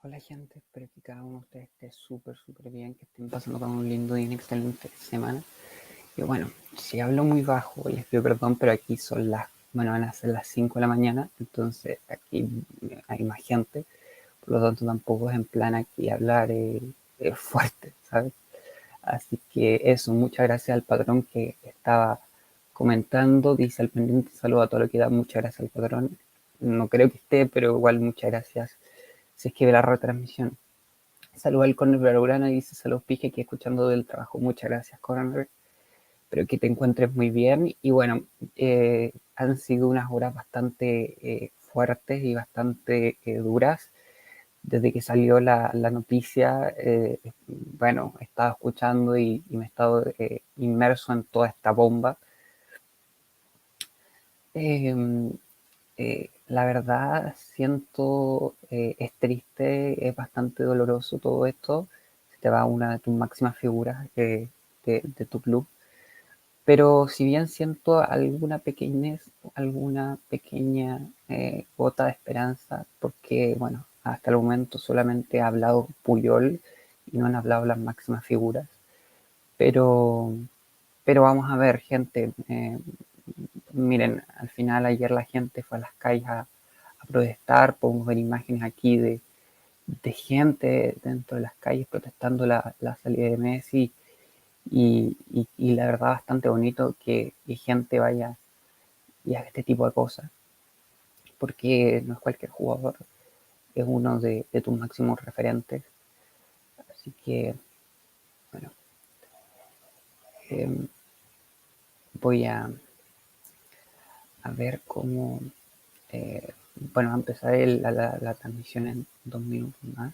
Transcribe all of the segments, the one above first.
Hola gente, espero que cada uno de ustedes esté súper bien, que estén pasando con un lindo y una excelente semana. Y bueno, si hablo muy bajo, les pido perdón, pero aquí son van a ser las 5 de la mañana, entonces aquí hay más gente, por lo tanto tampoco es en plan aquí hablar fuerte, ¿sabes? Así que eso, muchas gracias al patrón que estaba comentando, dice al pendiente, saludo a todo lo que da, muchas gracias al patrón. No creo que esté, pero igual muchas gracias si es que ve la retransmisión. Saluda al Corner Blaugrana y dice saludos Pige, aquí escuchando del trabajo. Muchas gracias, Corner. Espero que te encuentres muy bien. Y bueno, han sido unas horas bastante fuertes y bastante duras. Desde que salió la noticia, bueno, he estado escuchando y me he estado inmerso en toda esta bomba. La verdad siento, es triste, es bastante doloroso todo esto. Se te va una de tus máximas figuras de tu club. Pero si bien siento alguna pequeña gota de esperanza, porque bueno, hasta el momento solamente ha hablado Puyol y no han hablado las máximas figuras. Pero, pero vamos a ver, gente. Miren, al final ayer la gente fue a las calles a protestar. Podemos ver imágenes aquí de gente dentro de las calles protestando la salida de Messi y la verdad bastante bonito que gente vaya y haga este tipo de cosas, porque no es cualquier jugador, es uno de tus máximos referentes. Así que, bueno, eh, voy a ver cómo, bueno, va a empezar la transmisión en 2 minutos más.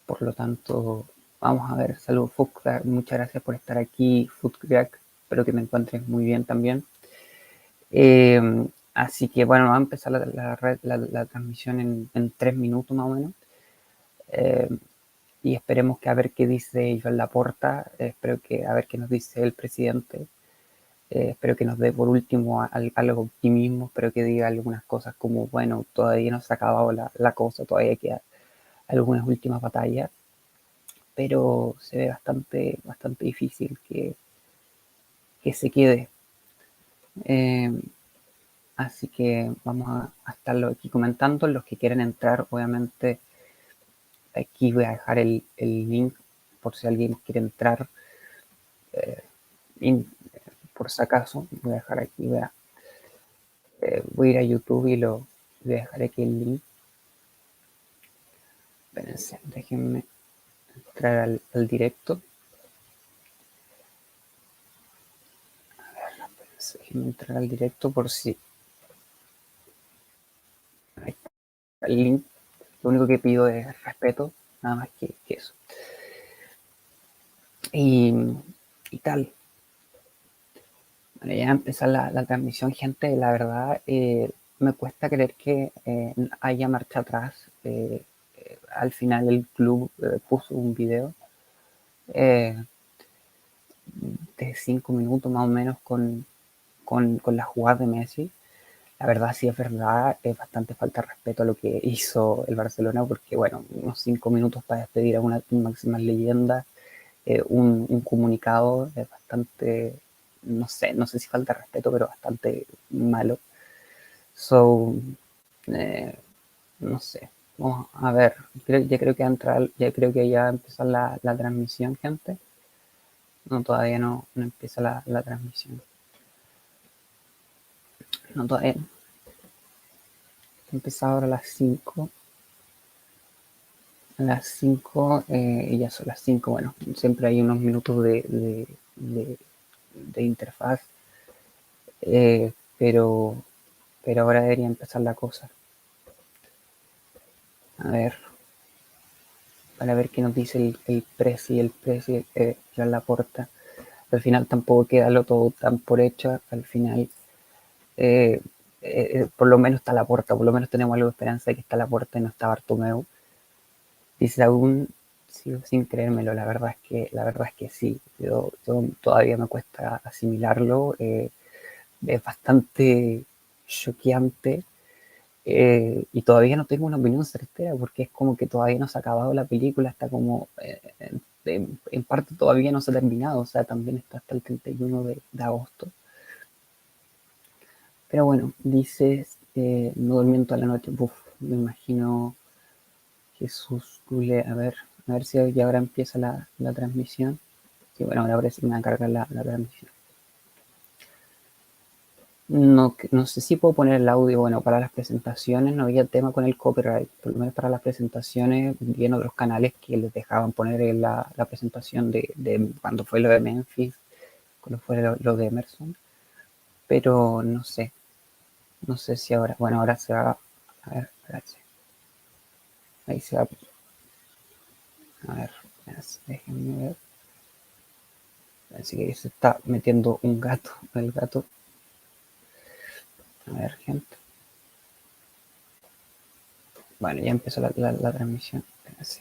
Por lo tanto, vamos a ver. Salud, Foodcrack. Muchas gracias por estar aquí, Foodcrack. Espero que te encuentres muy bien también. Así que bueno, va a empezar la transmisión en 3 minutos más o menos. Y esperemos que a ver qué dice Joan Laporta. Espero que a ver qué nos dice el presidente. Espero que nos dé por último algo de optimismo. Espero que diga algunas cosas como, bueno, todavía no se ha acabado la cosa, todavía queda algunas últimas batallas. Pero se ve bastante difícil que se quede. Así que vamos a estarlo aquí comentando. Los que quieren entrar, obviamente, aquí voy a dejar el link por si alguien quiere entrar. Por si acaso, voy a dejar aquí, voy a ir a YouTube y lo voy a dejar aquí el link. Espérense, déjenme entrar al directo. A ver, espérense, déjenme entrar al directo por si. Ahí está el link. Lo único que pido es respeto, nada más que eso. Y tal. Bueno, ya empezar la transmisión, gente. La verdad, me cuesta creer que haya marcha atrás. Al final el club puso un video eh, de 5 minutos más o menos con la jugada de Messi. La verdad, sí es verdad, es bastante falta de respeto a lo que hizo el Barcelona, porque bueno, unos 5 minutos para despedir a una de tus máximas leyendas, un comunicado es bastante, no sé si falta de respeto, pero bastante malo. So, eh, no sé, vamos a ver, ya creo que ya va a empezar la transmisión, gente. No, todavía no empieza la transmisión. No, todavía no. Empieza ahora a las 5. A las 5 y ya son las 5. Bueno, siempre hay unos minutos de interfaz, eh, pero, pero ahora debería empezar la cosa. A ver, para ver qué nos dice el presi, Joan Laporta. Al final tampoco queda lo todo tan por hecho, al final eh, por lo menos está Laporta, por lo menos tenemos algo de esperanza de que está Laporta y no está Bartomeu. Dice aún, sigo sin creérmelo, la verdad es que sí, yo todavía me cuesta asimilarlo, es bastante choqueante. Y todavía no tengo una opinión certera porque es como que todavía no se ha acabado la película, está como en parte todavía no se ha terminado, o sea, también está hasta el 31 de agosto. Pero bueno, dices, no durmiendo toda la noche, uf, me imagino Jesús, a ver si ya ahora empieza la transmisión. Y bueno, ahora parece que me va a cargar la transmisión. No, no sé si puedo poner el audio, bueno, para las presentaciones no había tema con el copyright, por lo menos para las presentaciones vi en otros canales que les dejaban poner la presentación de cuando fue lo de Memphis, cuando fue lo de Emerson, pero no sé si ahora, bueno, ahora se va, a ver, espérate, ahí se va, a ver, déjenme ver, así que se está metiendo un gato, el gato, a ver, gente, bueno, ya empezó la transmisión, así.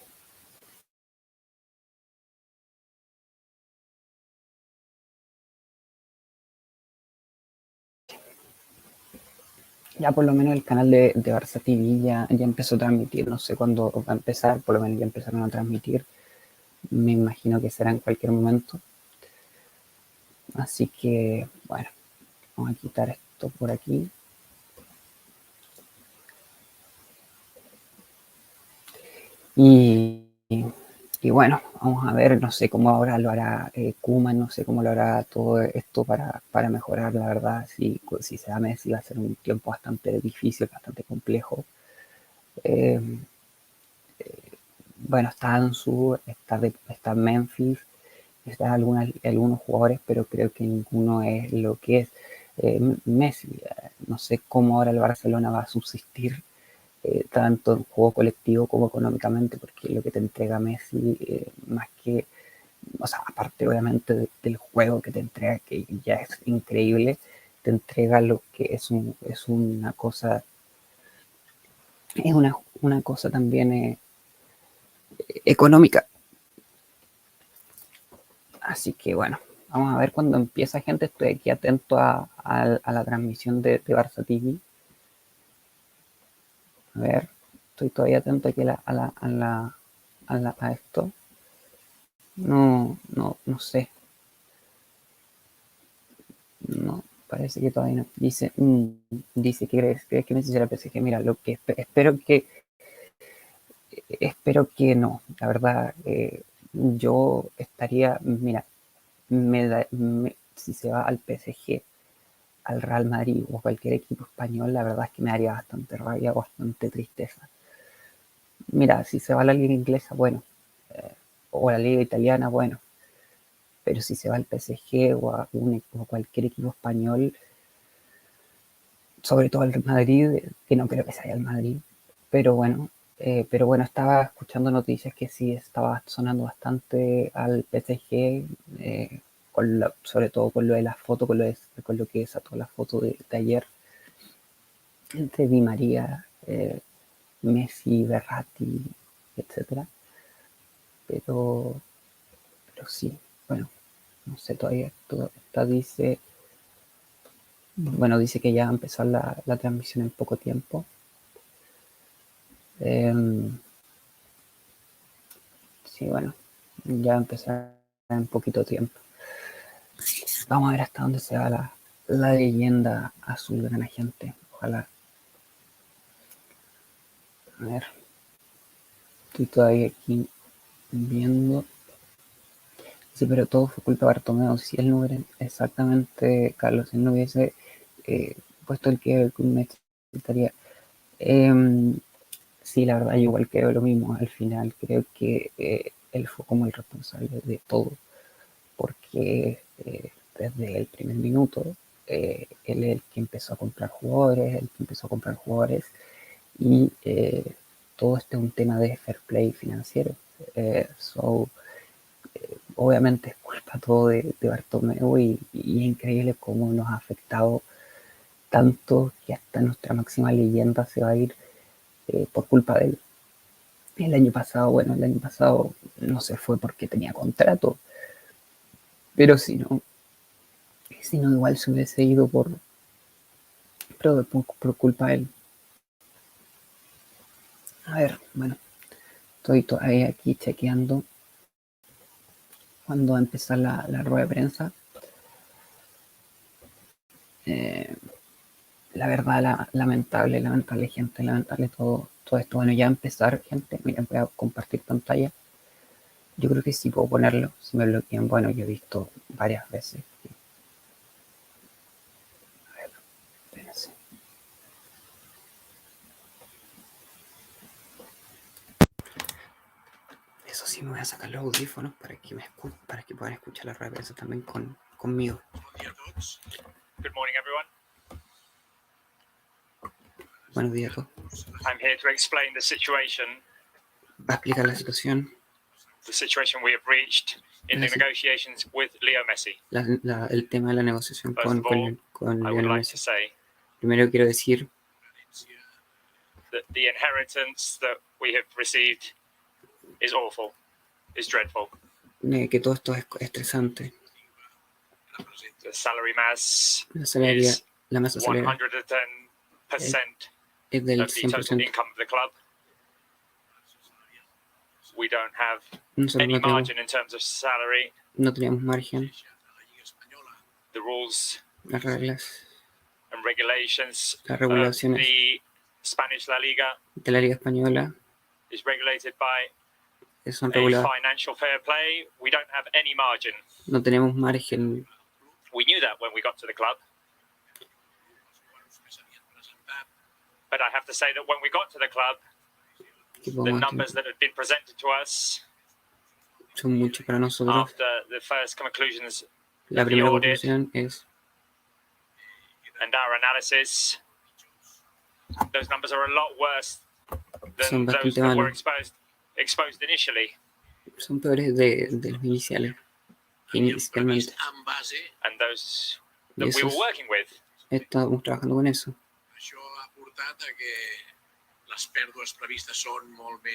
Ya por lo menos el canal de Barça TV ya empezó a transmitir, no sé cuándo va a empezar, por lo menos ya empezaron a transmitir, me imagino que será en cualquier momento. Así que, bueno, vamos a quitar esto por aquí. Y, y bueno, vamos a ver, no sé cómo ahora lo hará Koeman, no sé cómo lo hará todo esto para mejorar, la verdad, si se da Messi va a ser un tiempo bastante difícil, bastante complejo. Eh, bueno, está Ansu, está Memphis, están algunos jugadores, pero creo que ninguno es lo que es Messi. No sé cómo ahora el Barcelona va a subsistir tanto en juego colectivo como económicamente, porque lo que te entrega Messi, más que, o sea, aparte obviamente del juego que te entrega, que ya es increíble, te entrega lo que es una cosa, es una cosa también económica. Así que bueno, vamos a ver cuando empieza, gente. Estoy aquí atento a la transmisión de Barça TV. A ver, estoy todavía atento aquí a esto. No sé. No, parece que todavía no. Dice que crees que Messi será PSG. Mira, lo que espero que no. La verdad, yo estaría, mira, si se va al PSG, al Real Madrid o cualquier equipo español, la verdad es que me daría bastante rabia o bastante tristeza. Mira, si se va a la liga inglesa, bueno, eh, o a la liga italiana, bueno, pero si se va al PSG o a cualquier equipo español, sobre todo al Madrid, que no creo que se vaya al Madrid, pero bueno, estaba escuchando noticias que sí estaba sonando bastante al PSG, sobre todo con lo de la foto, con lo que sacó la foto de ayer entre Di María, Messi, Verratti, etcétera. Pero, pero sí, bueno, no sé, todavía dice, bueno, dice que ya empezó la transmisión en poco tiempo. Sí, bueno, ya empezará en poquito tiempo. Vamos a ver hasta dónde se va la leyenda azulgrana, gente. Ojalá. A ver, estoy todavía aquí viendo. Sí, pero todo fue culpa de Bartomeu. Si él no hubiera, exactamente, Carlos, si él no hubiese puesto el que necesitaría. Eh, sí, la verdad, yo igual creo lo mismo. Al final, creo que él fue como el responsable de todo, porque desde el primer minuto, él es el que empezó a comprar jugadores, y todo este es un tema de fair play financiero. So, obviamente es culpa todo de Bartomeu y es increíble cómo nos ha afectado tanto que hasta nuestra máxima leyenda se va a ir por culpa de él. El año pasado no se fue porque tenía contrato, pero si no igual se hubiese ido por culpa de él. A ver, bueno, estoy todavía aquí chequeando cuando va a empezar la rueda de prensa. La verdad, lamentable, gente, lamentable todo esto. Bueno, ya empezar, gente, miren, voy a compartir pantalla. Yo creo que sí puedo ponerlo, si me bloquean. Bueno, yo he visto varias veces. A ver, espérense. Eso sí, me voy a sacar los audífonos para que puedan escuchar la rueda de prensa también conmigo. Good morning, everyone. Buenos días a todos. I'm here to explain the situation Va a explicar la situación, we have reached in the negotiations with Leo Messi. el tema de la negociación First of all, con I would Lionel like Messi. to say Primero quiero decir that the inheritance that we have received is awful, is dreadful. que todo esto es estresante. The salary mass La masa salarial 110% es del of the total 100%. income of the club. We don't have Nosotros any margin in terms of salary. no teníamos margen. The rules Las reglas, and regulations las of regulaciones the Spanish La Liga de la Liga Española is regulated by son a reguladas. financial fair play. We don't have any margin. No tenemos margen. We knew that when we got to the club. But I have to say that when we got to the club, the numbers that had been presented to us son muchos para nosotros. after the first conclusions La of the primera audit conclusión es and our analysis, those numbers are a lot worse son than those bastante that were malos. exposed initially. Son peores de los iniciales. Inicialmente. And those Y that we eso were working with. estamos trabajando con eso.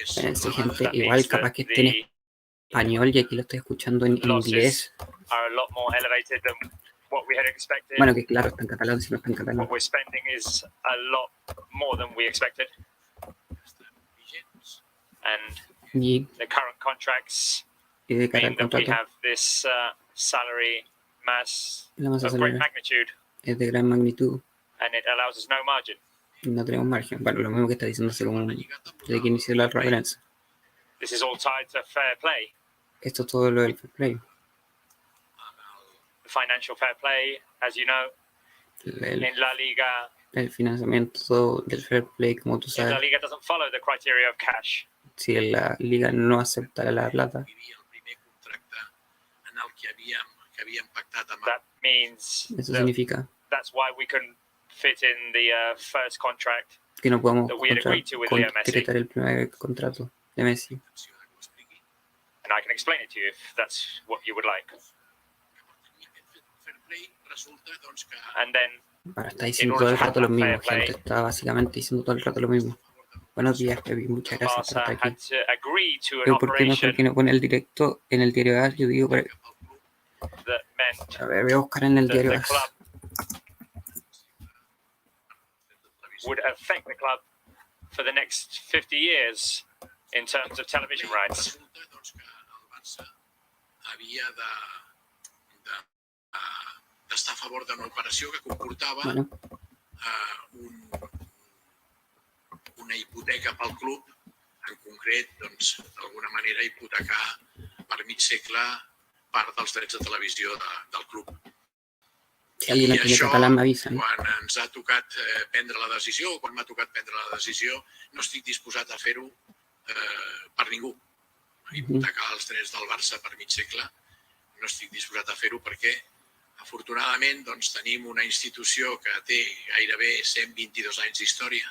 Espérense, gente, That igual means capaz that que esté en the español y aquí lo estoy escuchando en inglés. losses are a lot more elevated than what we had expected. Bueno, que claro, está en catalán, si no está en catalán. What we're spending is a lot more than we expected. And Y the current contracts de cara mean al that we contrato, have this salary mass la masa of great salarial magnitude, es de gran magnitud and it allows us no margin. y no tenemos margen. Bueno, lo mismo que está diciendo desde que inició la referencia. This is all tied to fair play. Esto es todo lo del fair play. The financial fair play, as you know, in La Liga, El financiamiento del fair play, como tú if La sabes, Liga doesn't follow the criteria of cash, si la liga no acepta la plata, that means eso significa that's why we couldn't fit in the first contract que no podemos that we had agreed to with Leo Messi. concretar el primer contrato de Messi. And I can explain it to you if that's what you would like. And then, Bueno, está diciendo todo el rato lo mismo, gente. Está básicamente diciendo todo el rato lo mismo. Buenos días, Pepi. Muchas gracias por estar Barca aquí. had to agree to an Pero ¿por qué mejor que operation no pone el directo en el diario AS? Yo digo, that meant a ver, voy a buscar en el that diario the AS. club would affect the club for the next 50 years in terms of television rights. D'estar a favor d'una operació que comportava una hipoteca pel club, en concret, doncs, d'alguna manera hipotecar per mig segle part dels drets de televisió del club. Si alguien entiende catalán me avisan. Quan ens ha tocat prendre la decisió, o quan m'ha tocat prendre la decisió, no estic disposat a fer-ho per ningú. Hipotecar els drets del Barça per mig segle, no estic disposat a fer-ho perquè afortunadament doncs, tenim una institució que té gairebé 122 anys d'història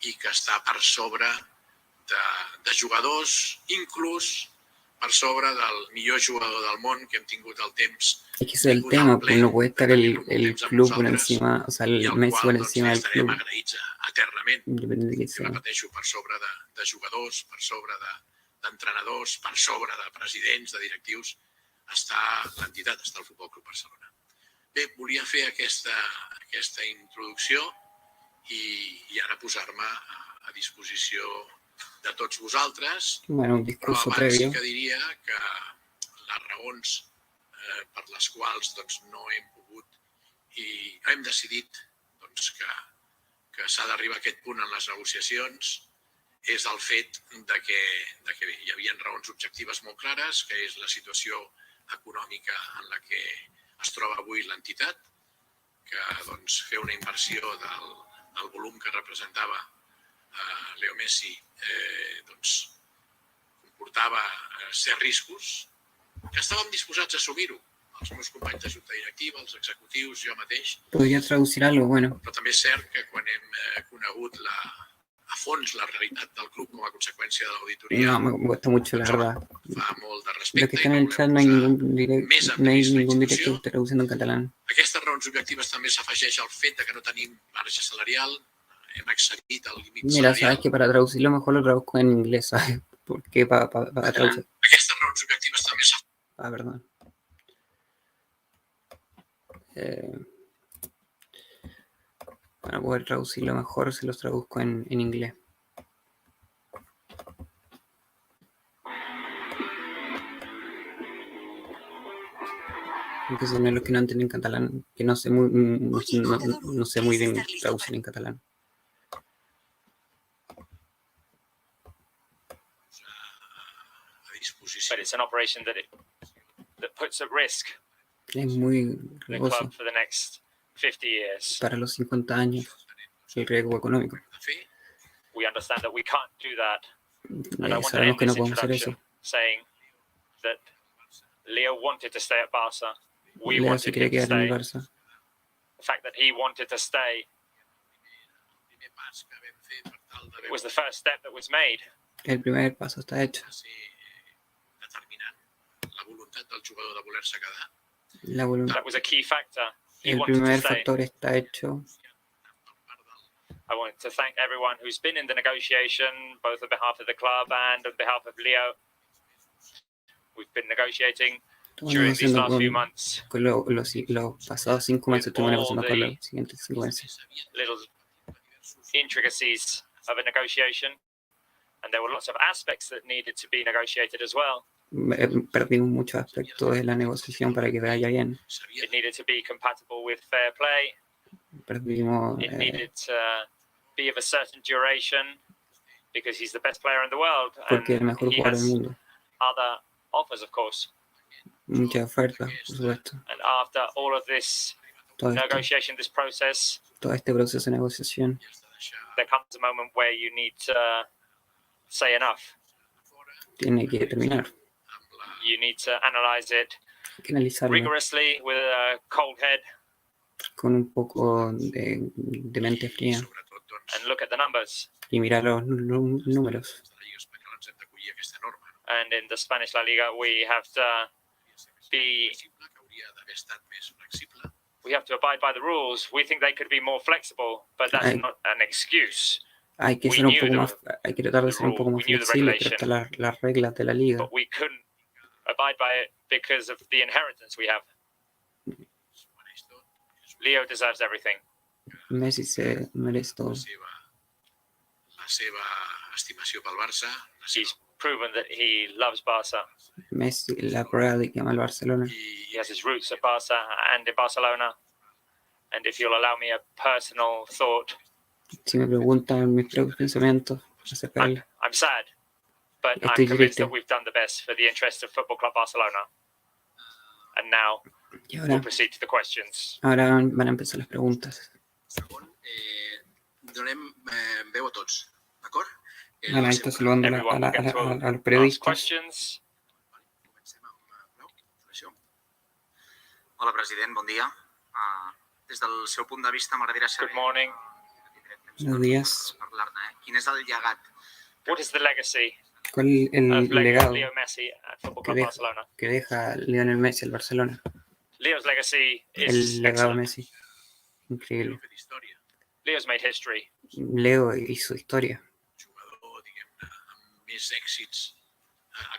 i que està per sobre de jugadors, inclús per sobre del millor jugador del món que hem tingut el temps. Es que ese es el tema, pues no puede estar el club por encima, o sea, el Messi por encima del club. Independiente de que sea. Repeteixo, per sobre de jugadors, per sobre d'entrenadors, per sobre de presidents, de directius, està l'entitat, està el Futbol Club Barcelona. Bé, volia fer aquesta introducció i ara posar-me a disposició de tots vosaltres, Bueno, un però discurso abans sí previo. que diria que les raons per les quals doncs, no hem pogut i hem decidit doncs, que s'ha d'arribar a aquest punt en les negociacions és el fet de que hi havia raons objectives molt clares, que és la situació econòmica en la que es troba avui l'entitat, que doncs, fer una inversió del volum que representava Leo Messi doncs, comportava certs riscos que estàvem disposats a assumir-ho, els meus companys de junta directiva, els executius, jo mateix. ¿Podría traducir algo? Bueno. Però també és cert que quan hem conegut a fons la realitat del club com a conseqüència de l'auditoria, No, me gusta mucho, la verdad. fa molt de Lo que respecte está i en no el chat volem no hay posar ningún directo, més en no hay risc la ningún directo que institució. esté traduciendo en catalán. Aquestes raons objectives també s'afegeix al fet de que no tenim marge salarial, hem excedit el límit Mira, salarial. sabes que para traducirlo mejor lo traduzco en inglés, ¿sabes? Porque para traducir. Aquestes raons objectives també s'afegeixen. Ah, perdón. Para poder traducirlo mejor se los traduzco en inglés. Porque son los que no entienden catalán, que no sé muy bien traducir en catalán. But it's an operation that puts at risk Es muy the riesgoso club for the next 50 years. para los 50 años el riesgo económico. We understand that we can't do that. And I want to Sabemos end que no this podemos hacer introduction eso. saying that Leo wanted to stay at Barca. We Leo se wanted quiere him to quedar en el stay. Barça. The fact that he wanted to stay was the first step that was made. El primer paso está hecho. La voluntat del jugador de voler-se quedar. La voluntad. That was a key factor. He El wanted to primer stay. factor está hecho. I want to thank everyone who's been in the negotiation, both on behalf of the club and on behalf of Leo. We've been negotiating during these last few months. Con los pasados 5 meses estuvimos negociando con los siguientes 5 meses. Little intricacies of a negotiation, and there were lots of aspects that needed to be negotiated as well. Perdimos muchos aspectos de la negociación para que vaya bien. It needed to be compatible with fair play. Perdimos. It needed to be of a certain duration because he's the best player in the world. Porque es el mejor jugador del mundo. Other offers, of course. Mucha oferta, por supuesto. And after all of this negotiation, this process, todo este proceso de negociación, there comes a moment where you need to say enough. Tiene que terminar. You need to analyze it rigorously with a cold head. Con un poco de mente fría. And look at the numbers. Y mirar los números. And in the Spanish La Liga, we have to abide by the rules. We think they could be more flexible, but that's not an excuse. Hay que ser un poco más, hay que tratar de ser un poco más flexible, pero están las reglas de la liga. But we couldn't abide by it because of the inheritance we have. Leo deserves everything. Messi se merece todo. La seva estimació pel Barça. He's proven that he loves Barca. Messi, la prueba de que ama al Barcelona. He has his roots at Barca and in Barcelona. And if you'll allow me a personal thought. Si me preguntan mis propios pensamientos acerca de él. I'm sad, but I'm convinced that we've done the best for the interest of Football Club Barcelona. And now we'll proceed to the questions. Ahora van a empezar las preguntas. Donem veu a tots, d'acord? Bueno, esto saludando a los periodistas. Hola, president, bon dia. Des del seu punt de vista, m'agradaria saber... Good morning. Buenos días. Quin és el llegat? What is the legacy? ¿Cuál es el legado Leo Messi at Football Club Barcelona? Que deja Lionel Messi al Barcelona? Leo's legacy is el legado de excellent. Messi. Increíble. Leo's made history. Leo hizo historia.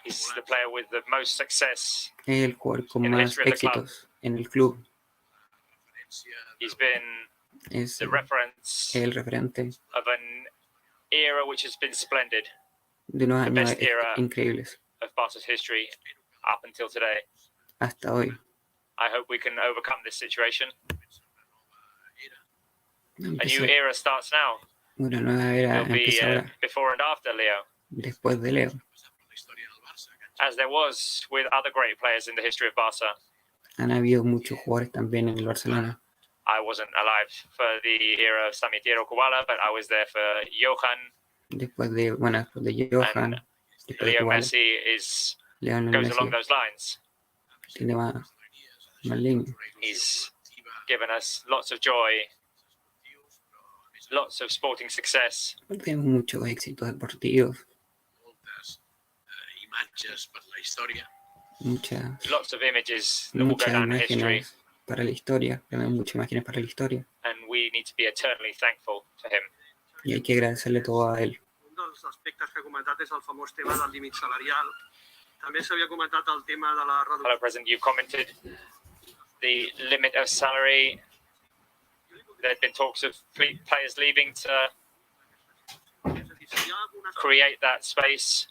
He's the player with the most success. El jugador con más éxitos en el club. He's been Es the reference el referente of an era which has been splendid, de unos the años best era increíbles of Barca's history up until today. hasta hoy. I hope we can overcome this situation. A new Empieza era starts now. una nueva era, There'll be empieza ahora, before and after Leo, después de Leo. as there was with other great players in the history of Barca. Han habido muchos jugadores también en el Barcelona. I wasn't alive for the era of Samitiero Kubala, but I was there for Johan. Después de Johan, And después de Leo Kubala, Messi Lionel goes Messi along those lines. tiene más línea. He's given us lots of joy, lots of sporting success. Tenemos muchos éxitos deportivos, imatges per la història. Lots of images that will go muchas down in history, imágenes para la historia, tenemos muchas imágenes para la historia, and we need to be eternally thankful to him. y hay que agradecerle todo a él. Un dels aspectes que ha comentat és el famós tema del límit salarial. També s'havia comentat el tema de la reducció. Hello, President. You commented the limit of salary. There had been talks of players leaving to create that space.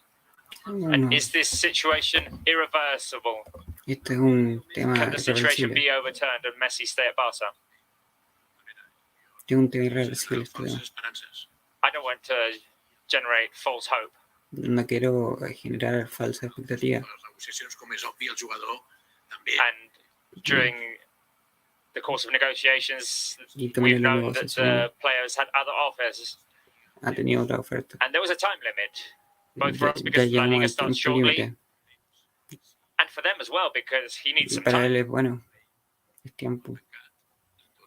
And is this situation irreversible? Este es un tema Can the situation irreversible. be overturned and Messi stay at Barca? Este es un tema irreversible. Este tema. Falses esperances. I don't want to generate false hope. No quiero generar falsas expectativas. Les negociacions, com és obvi, el jugador també. And during the course of negotiations, Y también we've en la known that the negociación players had other offers. ha tenido otra oferta. And there was a time limit, both for us Ya because La llegamos Liga al starts tiempo shortly, límite. and for them as well because he needs Y some para time. él es bueno, es tiempo.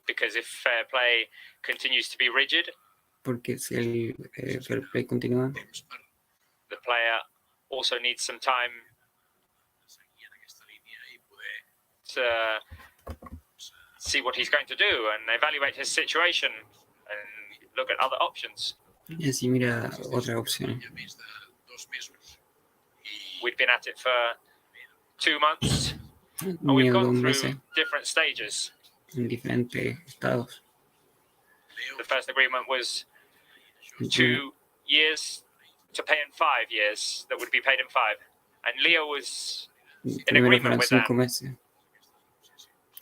Because if fair play continues to be rigid, Porque si el fair play continúa, Temps per the player also needs some time seguir en aquesta línia i poder to see what he's going to do and evaluate his situation and look at other options. y así mira otras opciones. ja més de 2 mesos. I We'd been at it for 2 months and Ni we've dos gone meses through different stages. en diferentes estados. The first agreement was 2 years to pay in 5 years, that would be paid in 5. And Leo was Primero agreement fueron with that. 5 meses.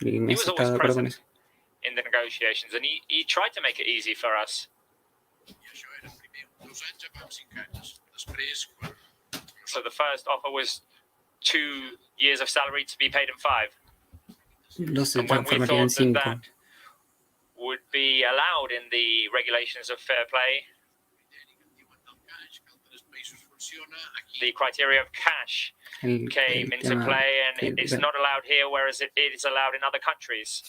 Y He Messi was estaba always de acuerdo con present eso. in the negotiations and he tried to make it easy for us. això era primer 2 anys, a part 5 anys. Després, quan So the first offer was 2 years of salary to be paid in 5. Los se And when we transformaría en thought that 5. that would be allowed in the regulations of fair play, diuen del cash, que a altres països funciona, aquí the criteria of cash El came into tema play and que- it's not allowed here, whereas it is allowed in other countries.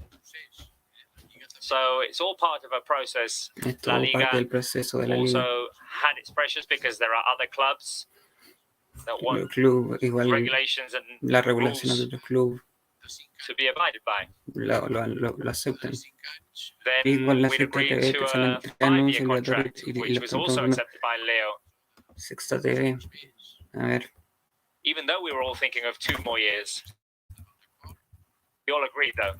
procés. La Lliga també So it's all part of a process. es La todo Liga parte del proceso de la liga. Also had its pressures because there are other clubs that El want club, igual regulations and las regulaciones de rules los clubes de 5 to be abided by. lo aceptan. anys, 5 anys, Then Igual la we'd Sexta agreed TV to te salen a 3 5-year anuncios obligatorios contract, y which los was están also poniendo accepted by Leo. Sexta TV. A ver, Even though we were all thinking of 2 more years. We all agreed though.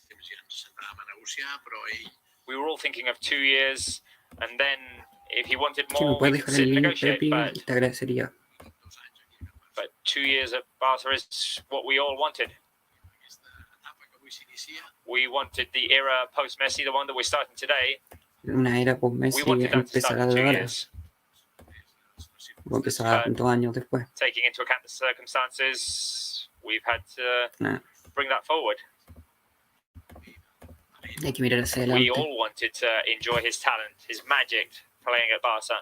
temps ja ens sentàvem a negociar, però ell We were all thinking of 2 years, and then if he wanted si me more, we puedes could dejar sit el and link, negotiate. Pepi, But, te agradecería. 2 anys aquí a Can but 2 years at Barca is what we all wanted. aquesta etapa que avui s'inicia, We wanted the era post-Messi, the one that we're starting today. Una era post We Messi wanted that to empezará start in 2 de ahora, years. o empezará 2 años después. Taking into account the circumstances, we've had to Nah, bring that forward. hay que mirar hacia We adelante. all wanted to enjoy his talent, his magic playing at Barca.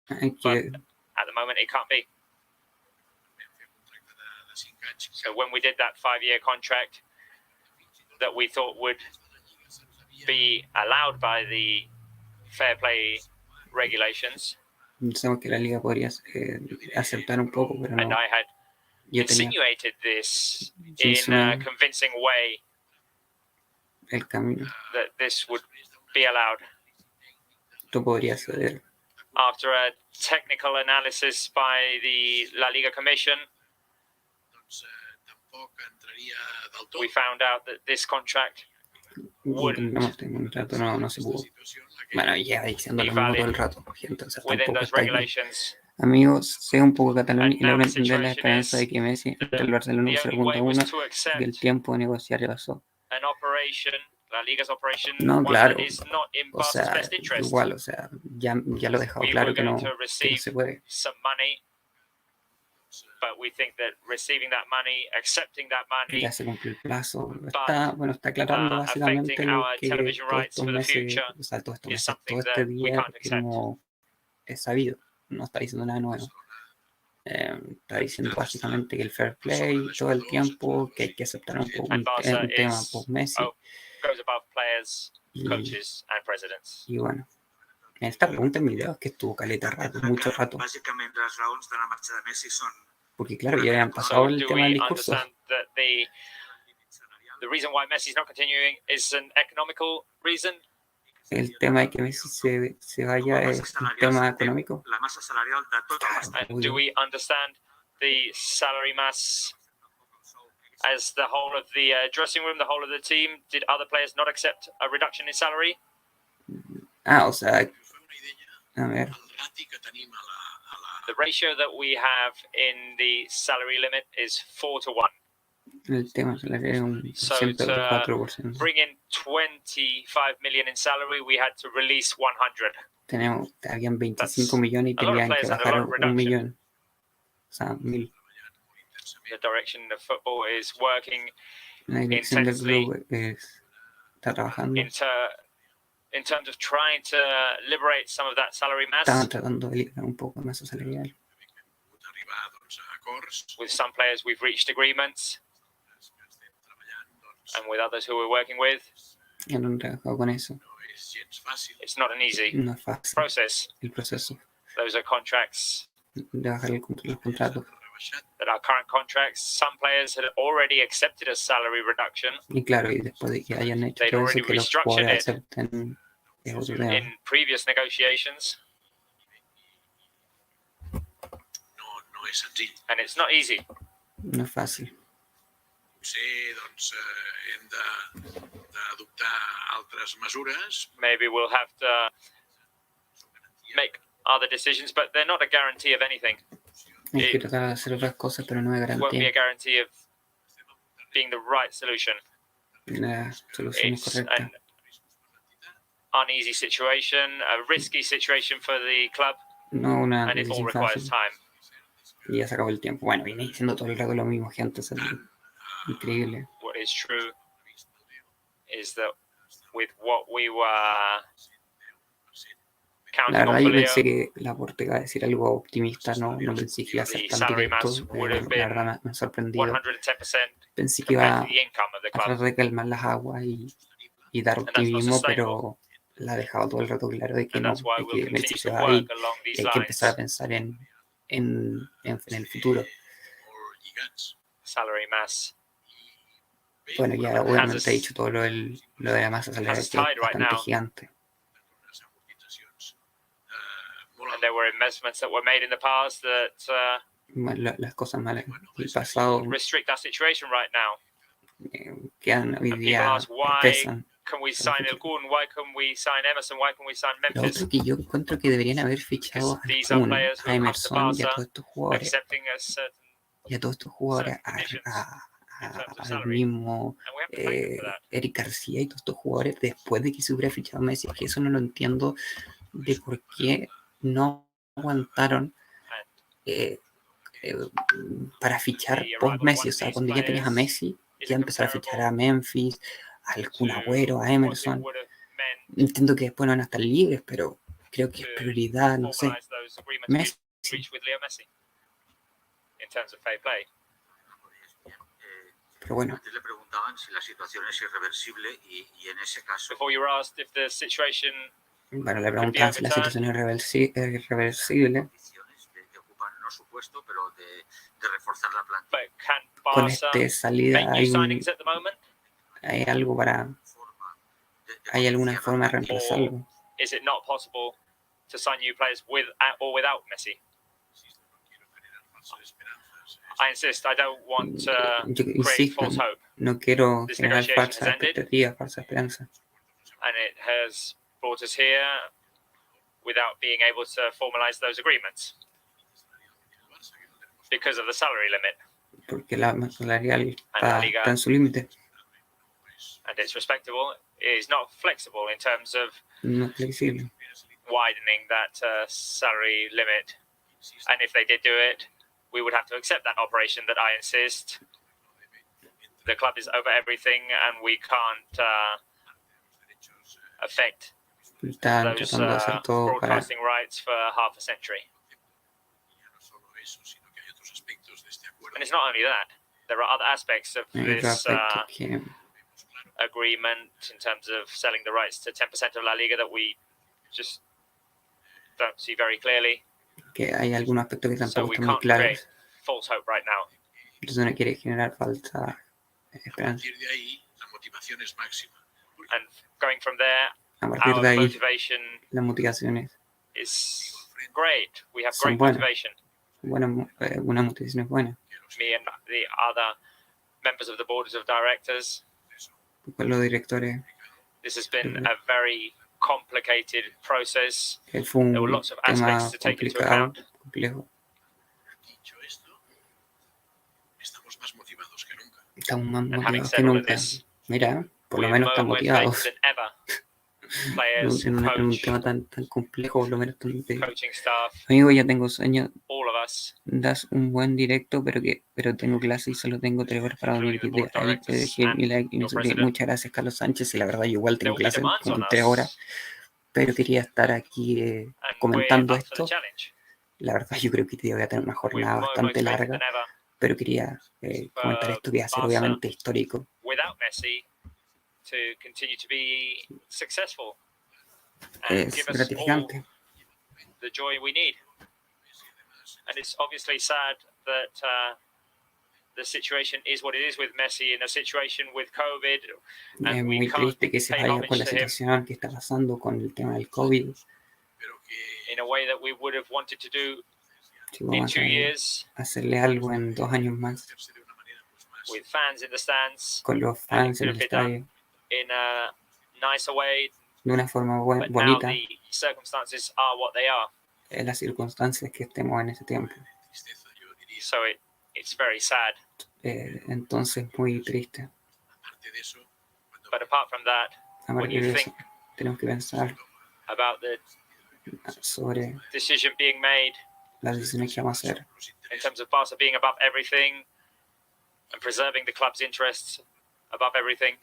Hay But que, at the moment, it can't be. vam fer un contracte de 5 anys, So when we did that 5-year contract that we thought would la Lliga se'ns havia be allowed by the fair play regulations, pensamos que la liga podría aceptar un poco, pero and no. I had Yo tenía insinuated this in a insinuado convincing way el camino. that this would be allowed. Esto podría ceder. After a technical analysis by the La Liga Commission, doncs tampoc entraria del tot. we found out that this contract Este contrato no se pudo. Bueno, ya diciendo lo mismo todo el rato, gente, o sea, within tampoco those está aquí. regulations. Amigos, sé un poco catalán y And now logro the entender la situation esperanza de is que Messi entre el that Barcelona the por only way was 0.1 to y que el accept tiempo de negociar ya pasó. an operation, La Liga's operation, No, one claro, that is not in o Barca's sea, best interest. igual, o sea, ya lo he dejado We claro were que going no to receive se puede. some money, but we think that receiving that money, accepting that money, Ya se cumplió el plazo. but Está aclarando básicamente affecting lo our que television todos rights estos for the meses, future o sea, todos estos is meses, something todo este that we día can't accept. es sabido, no está diciendo nada nuevo. Está diciendo básicamente que el fair play todo el tiempo, que hay que aceptar un tema post-Messi. Goes above players, Y, coaches and presidents. y bueno, esta pregunta en mi video es que estuvo caleta rato, mucho rato. Bàsicament, les raons de la marxa de Messi són Porque claro, ya habían pasado el tema del discurso. The reason why Messi's not continuing is an economical reason. El tema de que Messi se vaya es un tema económico. la massa salarial de tot el Claro, And do we understand the salary mass as the whole of the dressing room, the whole of the team? Did other players not accept a reduction in salary? O sea, a ver. The ratio that we have in the salary limit is 4-1. El tema salarial es un So porcentaje del to 4%. bring in 25 million in salary, we had to release 100. Habían 25 millones y a lot of tenían que players and a bajar lot of 1 reduction. millón. O sea, 1.000. The direction of football is working La dirección del club está trabajando. in terms of trying to liberate some of that salary mass. Estaban tratando de liberar un poco de masa salarial. With some players we've reached agreements, and with others who we're working with, Ya no han trabajado con eso. it's not an easy No es fácil process. el proceso Those are contracts de bajar los contratos. that are current contracts. Some players had already accepted a salary reduction. Y claro, y después de que hayan hecho They'd todo eso, already que los restructured jugadores it acepten es otro tema. in previous negotiations, No és senzill. and it's not easy. No es fácil. Potser doncs, hem d'adoptar altres mesures. Maybe we'll have to make other decisions, but they're not a guarantee of anything. Hay que tratar de hacer otras cosas, pero no es It won't be a garantía. guarantee of being the right solution. La solución es It's correcta. an uneasy situation, a risky situation for the club, No una and it all decisión requires fácil. time. Y ya se acabó el tiempo. Bueno, viene diciendo todo el rato lo mismo, gente. Es increíble. What is true is that with what we were La counting verdad, on yo for Leo, pensé que Laporta iba a decir algo optimista, no pensé que iba a ser the tan salary directo. mass would have La been verdad me ha sorprendido. 110% Pensé que iba compared a to the income of the tratar club. de calmar las aguas y dar And that's not optimismo, sustainable. pero la ha dejado todo el rato claro de que And no, that's why de we'll que Messi continue se to va work along y these hay que empezar a lines. pensar en el futuro. Molt lligats. Salary mass Bueno, ya Has obviamente us- he dicho todo lo de la masa salarial, us que es tied right bastante now. gigante. Unes amortitzacions molt and there were investments that were made in the past that Las cosas malas del pasado restrict that situation right now. quedan hoy And people día ask, why pesan. can we sign El Kun? Why can we sign Emerson? Why can we sign Lo Memphis? otro que yo encuentro que deberían haber fichado Because these are Kun, players who a come to Emerson y a Barca todos estos jugadores, accepting a certain, al mismo and we have to thank them for that. Eric García y todos estos jugadores después de que se hubiera fichado Messi, que eso no lo entiendo de por qué no aguantaron para fichar post Messi, o sea, cuando ya tenías a Messi, ya empezar a fichar a Memphis, al Kun Agüero, a Emerson. Entiendo que después no van a estar libres, pero creo que es prioridad, no sé, Messi. Reach with Leo Messi in terms of fair play. Pero bueno, Antes le preguntaban si la situación es irreversible y en ese caso Before you were asked if the situation bueno, le preguntaban si la situación es irreversible. condiciones que ocupan no su puesto, pero de reforzar la plantilla. but can Con Barca esta salida make new signings at the moment? hay algo para, hay alguna forma de reemplazarlo. Is it not possible to sign new players with or without Messi? I insist. I don't want to Yo create insisto, false hope. No quiero this generar negotiation falsas has ended, expectativas, falsas esperanzas. and it has brought us here without being able to formalize those agreements because of the salary limit. Porque la masa salarial La Liga, está en su límite. and it's respectable, is not flexible in terms of No es flexible. widening that salary limit. And if they did do it, we would have to accept that operation that I insist. The club is over everything, and we can't affect Están those tratando de hacer todo para... broadcasting rights for half a century. And it's not only that. There are other aspects of Hay otro this aspecto que agreement in terms of selling the rights to 10% of La Liga that we just don't see very clearly. hay algunos aspectos que So tampoco we están muy can't create claros. false hope right now. Entonces no quiere generar falsa A esperanza. partir de ahí, la motivación es máxima. And going from there, A partir our de ahí, motivation las motivaciones is great. We have son great buenas. motivation. Una motivación es buena. Me and the other members of the boards of directors. Pues los directores, This has been a very complicated process. fue un There were lots of tema aspects to take into complicado, account. complejo. Dicho esto, estamos más motivados que nunca. Estamos más And having motivados said que all of nunca. this, Mira, por lo we're menos more están motivated motivados. than ever. Players, En un coach, tema tan complejo, por lo menos tan coaching staff, amigo, ya tengo sueño. all of us, Das un buen directo, pero tengo clase y solo tengo 3 horas para dormir. including the board of Ahí te directors dejé mi and like y no your sé qué. president. Muchas gracias, Carlos Sánchez. Y la verdad, yo igual There tengo will be clase demands como on en 3 horas, us, pero quería estar aquí and comentando we're up for the esto. challenge. La verdad, yo creo que voy a tener una We're jornada more bastante motivated larga, than ever. pero quería comentar esto que va a ser obviamente histórico. Without Messi, to continue to be successful and Es give us all gratificante. the joy we need. And it's obviously sad that the situation is what it is with Messi in a situation with COVID, Es and we muy can't triste que se pay vaya homage con la to him situación que está pasando con el tema del COVID. Pero que in a way that we would have wanted to do Si in vamos 2 a years hacerle algo en 2 años más, hacerse de una manera pues, más with fans in the stands con los and fans it en could el have been done estadio, in a nicer way, de una forma but now bonita, the circumstances are what they are. en las circunstancias que estemos en ese tiempo. tristeza, yo diría. So it's very sad. Entonces, muy triste. Aparte de eso, cuando But apart from that, A when partir you de think eso, tenemos que pensar about the sobre decision being made las decisiones que vamos a hacer. los in intereses terms of Barca being above everything and preserving the club's interests above everything,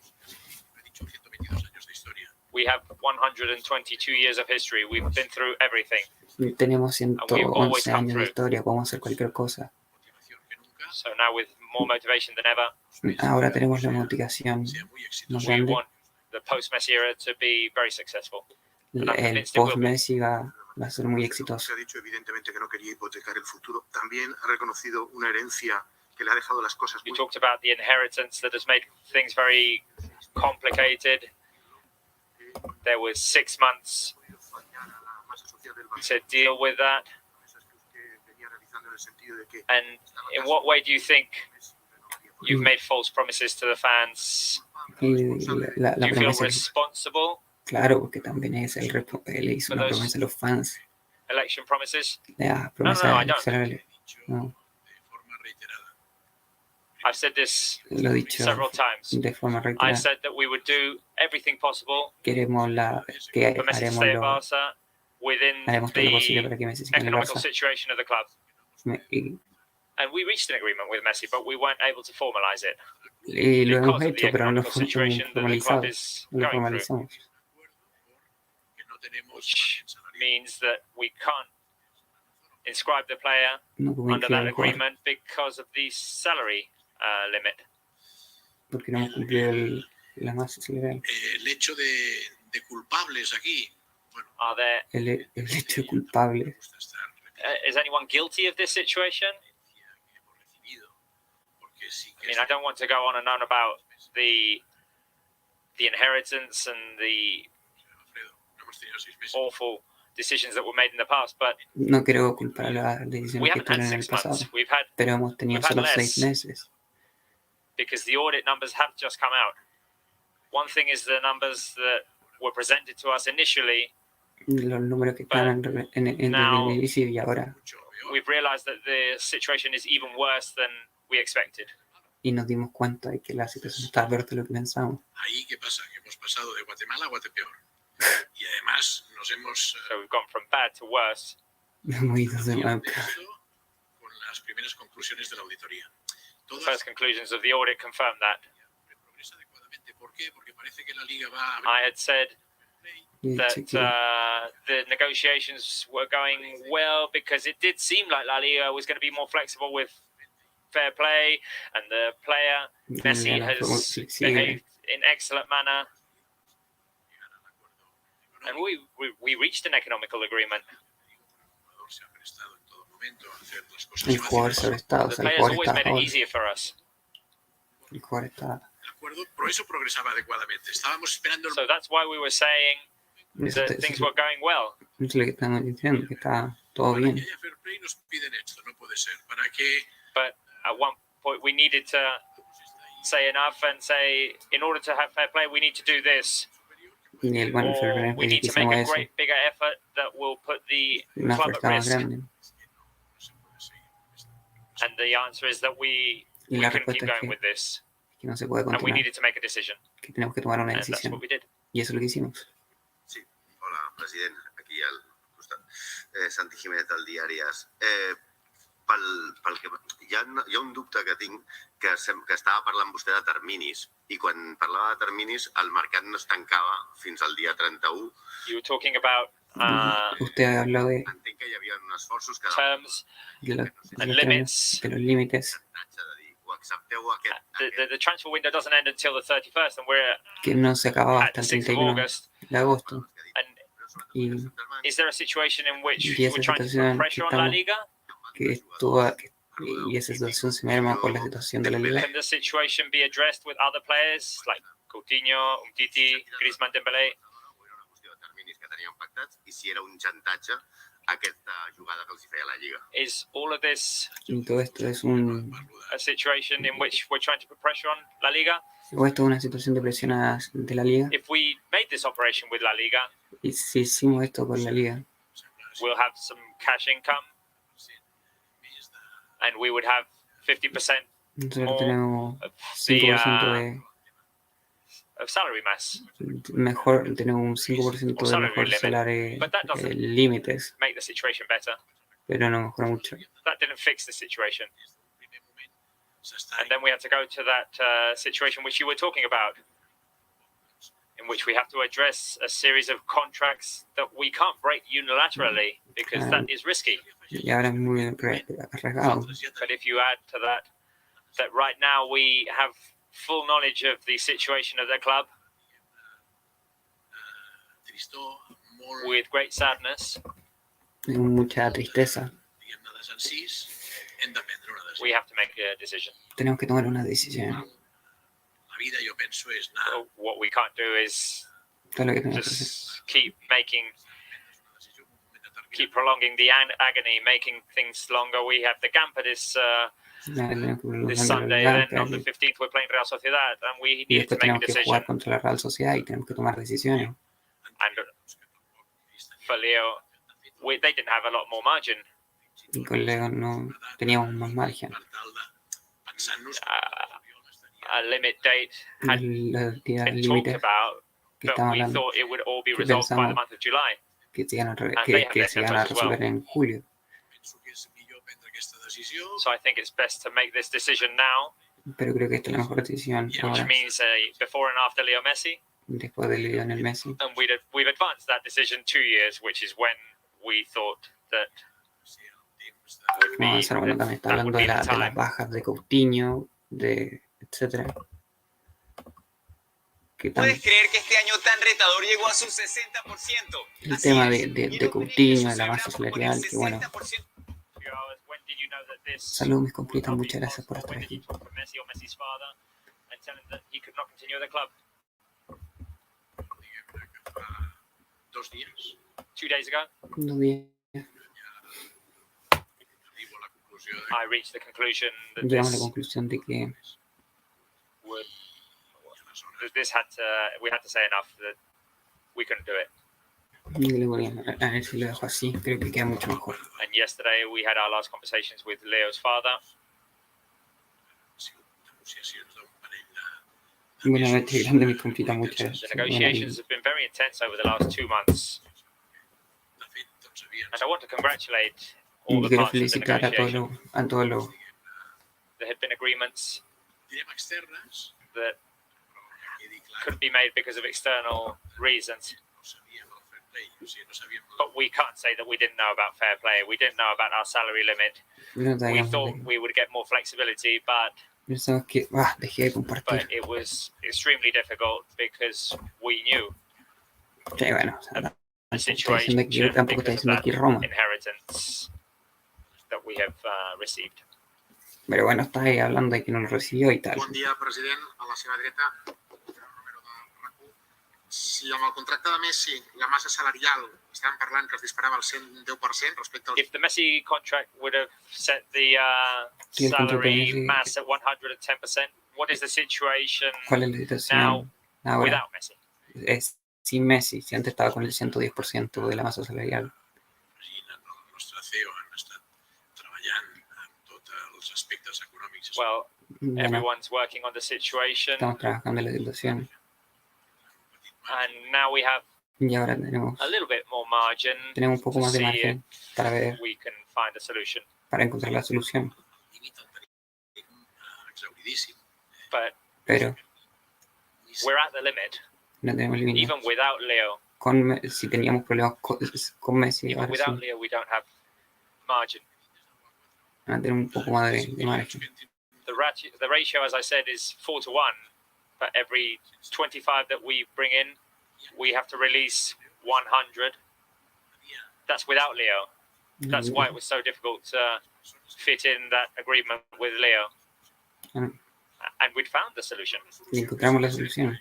ha dicho 122 años de historia. we have 122 years of history. We've been through everything. Tenemos we've always 111 come años de through. historia, podemos hacer cualquier cosa. Motivación que nunca So now with more motivation than ever, Ahora tenemos la motivación sea muy más exitoso. we grande. want the post-Messi era to be very successful. El post-Messi va a ser muy exitoso. Se ha dicho evidentemente que no quería hipotecar el futuro. También ha reconocido una herencia que le ha dejado las cosas You muy talked about the inheritance that has made things very complicated. There was 6 months fallar a la masa social del to deal with that. promesas que usted venía realizando en el sentido de que And in what way do you think you've made false promises to the fans? Y la Do you feel promesa, responsible? claro, porque también es él hizo una promesa a los fans. Election promises? La No, promesa I don't. electoral, Dicho no, de forma reiterada. I've said this lo he dicho several times. de forma I reiterada. said that we would do everything possible Queremos que for Messi to haremos stay at lo, Barca within haremos todo lo posible the para que Messi siga en el economical Barça. situation of the club. And we reached an agreement with Messi, but we weren't able to formalize it Y lo hemos because of the hecho, pero no lo economical situation that the club formalizado, is no lo going through, formalizamos. Que no tenemos which margen salarial. means that we can't inscribe the player No podemos under inscribir that al jugador agreement because of the salary limit. porque no hemos cumplido la masa salarial. El hecho de culpables aquí, bueno, Are there? El hecho de culpable. me gusta estar Is anyone guilty of this situation? que hemos recibido, porque sí I que mean, I don't want to go on and on about the inheritance and the Alfredo, no hemos tenido 6 meses. awful decisions that were made in the past, but No quiero culpar a las we decisiones que haven't had tuvieron en el 6 pasado, months. We've had pero hemos tenido we've had solo less. 6 meses. because the audit numbers have just come out. One thing is the numbers that were presented to us initially. Los números que están en el inicio y ahora. We've realized that the situation is even worse than we expected. Y nos dimos cuenta de que la situación está peor de lo que pensamos. Ahí, ¿qué pasa? Que hemos pasado de Guatemala a Guatepeor. Y además nos hemos... So we've gone from bad to worse. Muy de con las primeras conclusiones de la auditoría. The first conclusions of the audit confirmed that. Progresa adecuadamente. ¿Por qué? Porque parece que la liga va a... I had said that the negotiations were going well because it did seem like La Liga was going to be more flexible with fair play, and the player Messi has behaved in excellent manner, and we reached an economical agreement. El jugador se ha prestado, The players always made it easier for us. El jugador está... Por eso progresaba adecuadamente. Estábamos esperando... So that's why we were saying that things were going well. Es lo que estamos diciendo, que está todo bien. Para que haya fair play nos piden esto, no puede ser. Para que... But at one point we needed to say enough and say, in order to have fair play, we need to do this. Y el bueno, Or we need to make a great bigger effort that will put the club at risk. And the answer is that we couldn't keep going with this. Que no se puede And we continuar, needed to make a decision. que tenemos que tomar una And that's decisión. what we did. Y eso es lo que hicimos. Sí, hola, president. Aquí al costat. Santi Jiménez del Diàries. Pel que hi ha un dubte que tinc, que estava parlant vostè de terminis, i quan parlava de terminis el mercat no es tancava fins al dia 31. You were talking about Usted habló de entenc que hi havia uns esforços que terms and los limits. de los límites, ho accepteu aquest... The transfer window doesn't end until the 31st, and we're que no se acababa at the hasta el 6th of 31 August. de agosto. And Y is there a situation in which Y esa we're trying to situación put pressure que on La estamos- Liga? y esa situación se merma por la situación de la liga. Can the situation be addressed with other players like Coutinho, Umtiti, Griezmann, Dembélé? Era una qüestió de terminis que teníem pactats i si era un xantatge aquesta jugada que els hi feia la Lliga. Is all of this Y todo esto es a situation in which we're trying to put pressure on La Liga? o esto es una situación de presión de la liga. If we made this operation with La Liga, Y si hicimos esto con la liga, we'll have some cash income, and we would have 50% nosotros tenemos of 5% of salary mass. tenemos un 5% de mejor salario límites, Make the situation better. pero no mejora mucho. That didn't fix the situation. And then we had to go to that situation which you were talking about, in which we have to address a series of contracts that we can't break unilaterally because that is risky. Y ahora es muy arriesgado. But if you add to that, that right now we have full knowledge of the situation of the club, with great sadness, Mucha tristeza. we have to make a decision. Tenemos que tomar una decisión. So what we can't do is Todo lo que tenemos que hacer. just keep prolonging the agony, making things longer. We have the Gampa this Tenemos que this prolongar Sunday. el Then on the Gamper, 15th we're playing Real Sociedad, and we y needed to después make a tenemos que decision. jugar contra la Real Sociedad y tenemos que tomar decisiones. And for Leo, they didn't have a lot more margin. Y con Leo no teníamos más margen. A limit date had Los días been talked límites about, que but estaban we hablando thought it would all be que resolved by the pensamos month of July. que se iban a, And they have que their se iban a tempos as well. resolver en julio. So I think it's best to make this decision now, Pero creo que esta es la mejor decisión which ahora, means before and after Leo Messi. después de Lionel Messi. And we've advanced that decision 2 years, which is when we thought that would be, Vamos a avanzar, bueno, también está that hablando would be de, the de las time. bajas de Coutinho, de etcétera. Que ¿Puedes creer que este año tan retador llegó a su 60%? el Así tema es, de y lo Coutinho, de la beneficios masa celebramos salarial, con el que bueno. 60%. When did you know that this Saludos mis completas, would muchas be gracias por possible? estar When did you aquí. talk to Messi or Messi's father and tell him that he could not continue at the club? 2 días. 2 days ago, 2 días I reached the conclusion that llegamos a la this conclusión de que we had to say enough that we couldn't do it. A ver si lo dejo así, creo que queda mucho mejor. And yesterday we had our last conversations with Leo's father. Bueno, este grande me complica mucho. The negotiations have been very intense over the last 2 months. And I want to congratulate all the Quiero parts of the felicitar a negotiation. todos los There had been agreements that couldn't be made because of external reasons. But we can't say that we didn't know about fair play. We didn't know about our salary limit. We thought we would get more flexibility, but pensamos que dejé de compartir. it was extremely difficult because we knew Sí, bueno, the situation tampoco está because of diciendo aquí Roma. that inheritance that we have received. Però bueno, està ahí hablando de que no lo recibió y tal. Bon dia, president. A la seva dreta, número de RAC1. Si amb el contracte de Messi la massa salarial estàvem parlant que es disparava al 110% respecte al... If the Messi contract would have set the salary mass at 110%, what is the situation ¿Cuál es la situación ahora? without Messi? Es sin Messi, si antes estaba con el 110% de la masa salarial. El nostre CEO han estat treballant en tots els aspectes econòmics. Well, Bueno, everyone's working on the situation, estamos trabajando en la situación and now we have y ahora tenemos a little bit more margin un poco to más de see margen para ver, if we can find a solution. para encontrar la solución. Exauridíssim. But Pero we're at the limit, no tenemos límite. even without Leo. Si teníamos problemas con Messi, Even ahora without sí, Leo, we don't have margin. van a tener un poco más de margen. The ratio, as I said, is 4-1. For every 25 that we bring in, we have to release 100. That's without Leo. That's why it was so difficult to fit in that agreement with Leo. And we'd found the solution. Y encontramos la solución.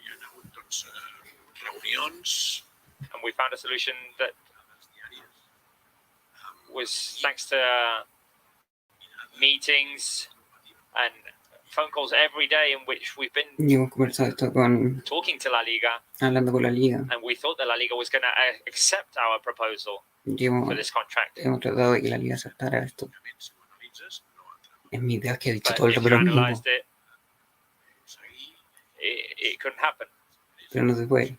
Reunions, And we found a solution that was thanks to meetings and phone calls every day in which we've been Y hemos conversado esto talking to La Liga, hablando con la liga. and we thought that La Liga was going to accept our proposal Y for this contract. hemos tratado de que la liga aceptara esto. si ho analitzes, no entra. Es mi idea que he dicho But todo el if rato you lo mismo, analysed it, it couldn't happen. pero no se puede.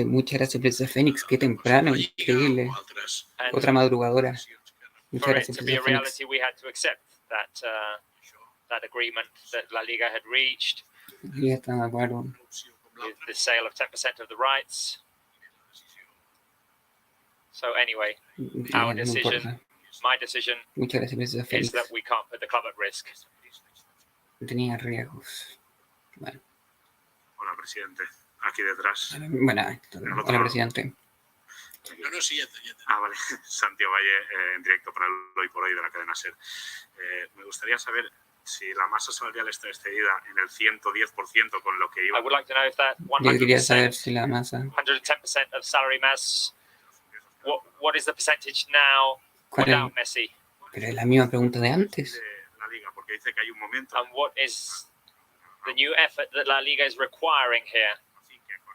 Muchas gracias, Prensa Fénix. Qué temprano, increíble. O altres And Otra madrugadora. Muchas for it gracias, to be a Prensa Fénix. reality, we had to accept that agreement that La Liga had reached La liga está de acuerdo. opció com with l'altra. the sale of 10% of the rights. So anyway, our No decision, importa. my decision, Muchas gracias, Prensa is Fénix. that we can't put the club at risk. Tenía riesgos. Bueno, Hola, presidente. Aquí detrás. bueno, hola, presidente. No, sí, ja te... Ah, vale. Santiago Valle, en directo para el Hoy por Hoy de la cadena SER. Me gustaría saber si la masa salarial está excedida en el 110% con lo que I iba. would like to know if that Yo quería 100%, saber si la masa, 110% of salary mass, what is the percentage now ¿cuál without es? Messi? Pero es la misma pregunta de antes. De la liga, porque dice que hay un momento And what is the new effort that La Liga is requiring here? así que con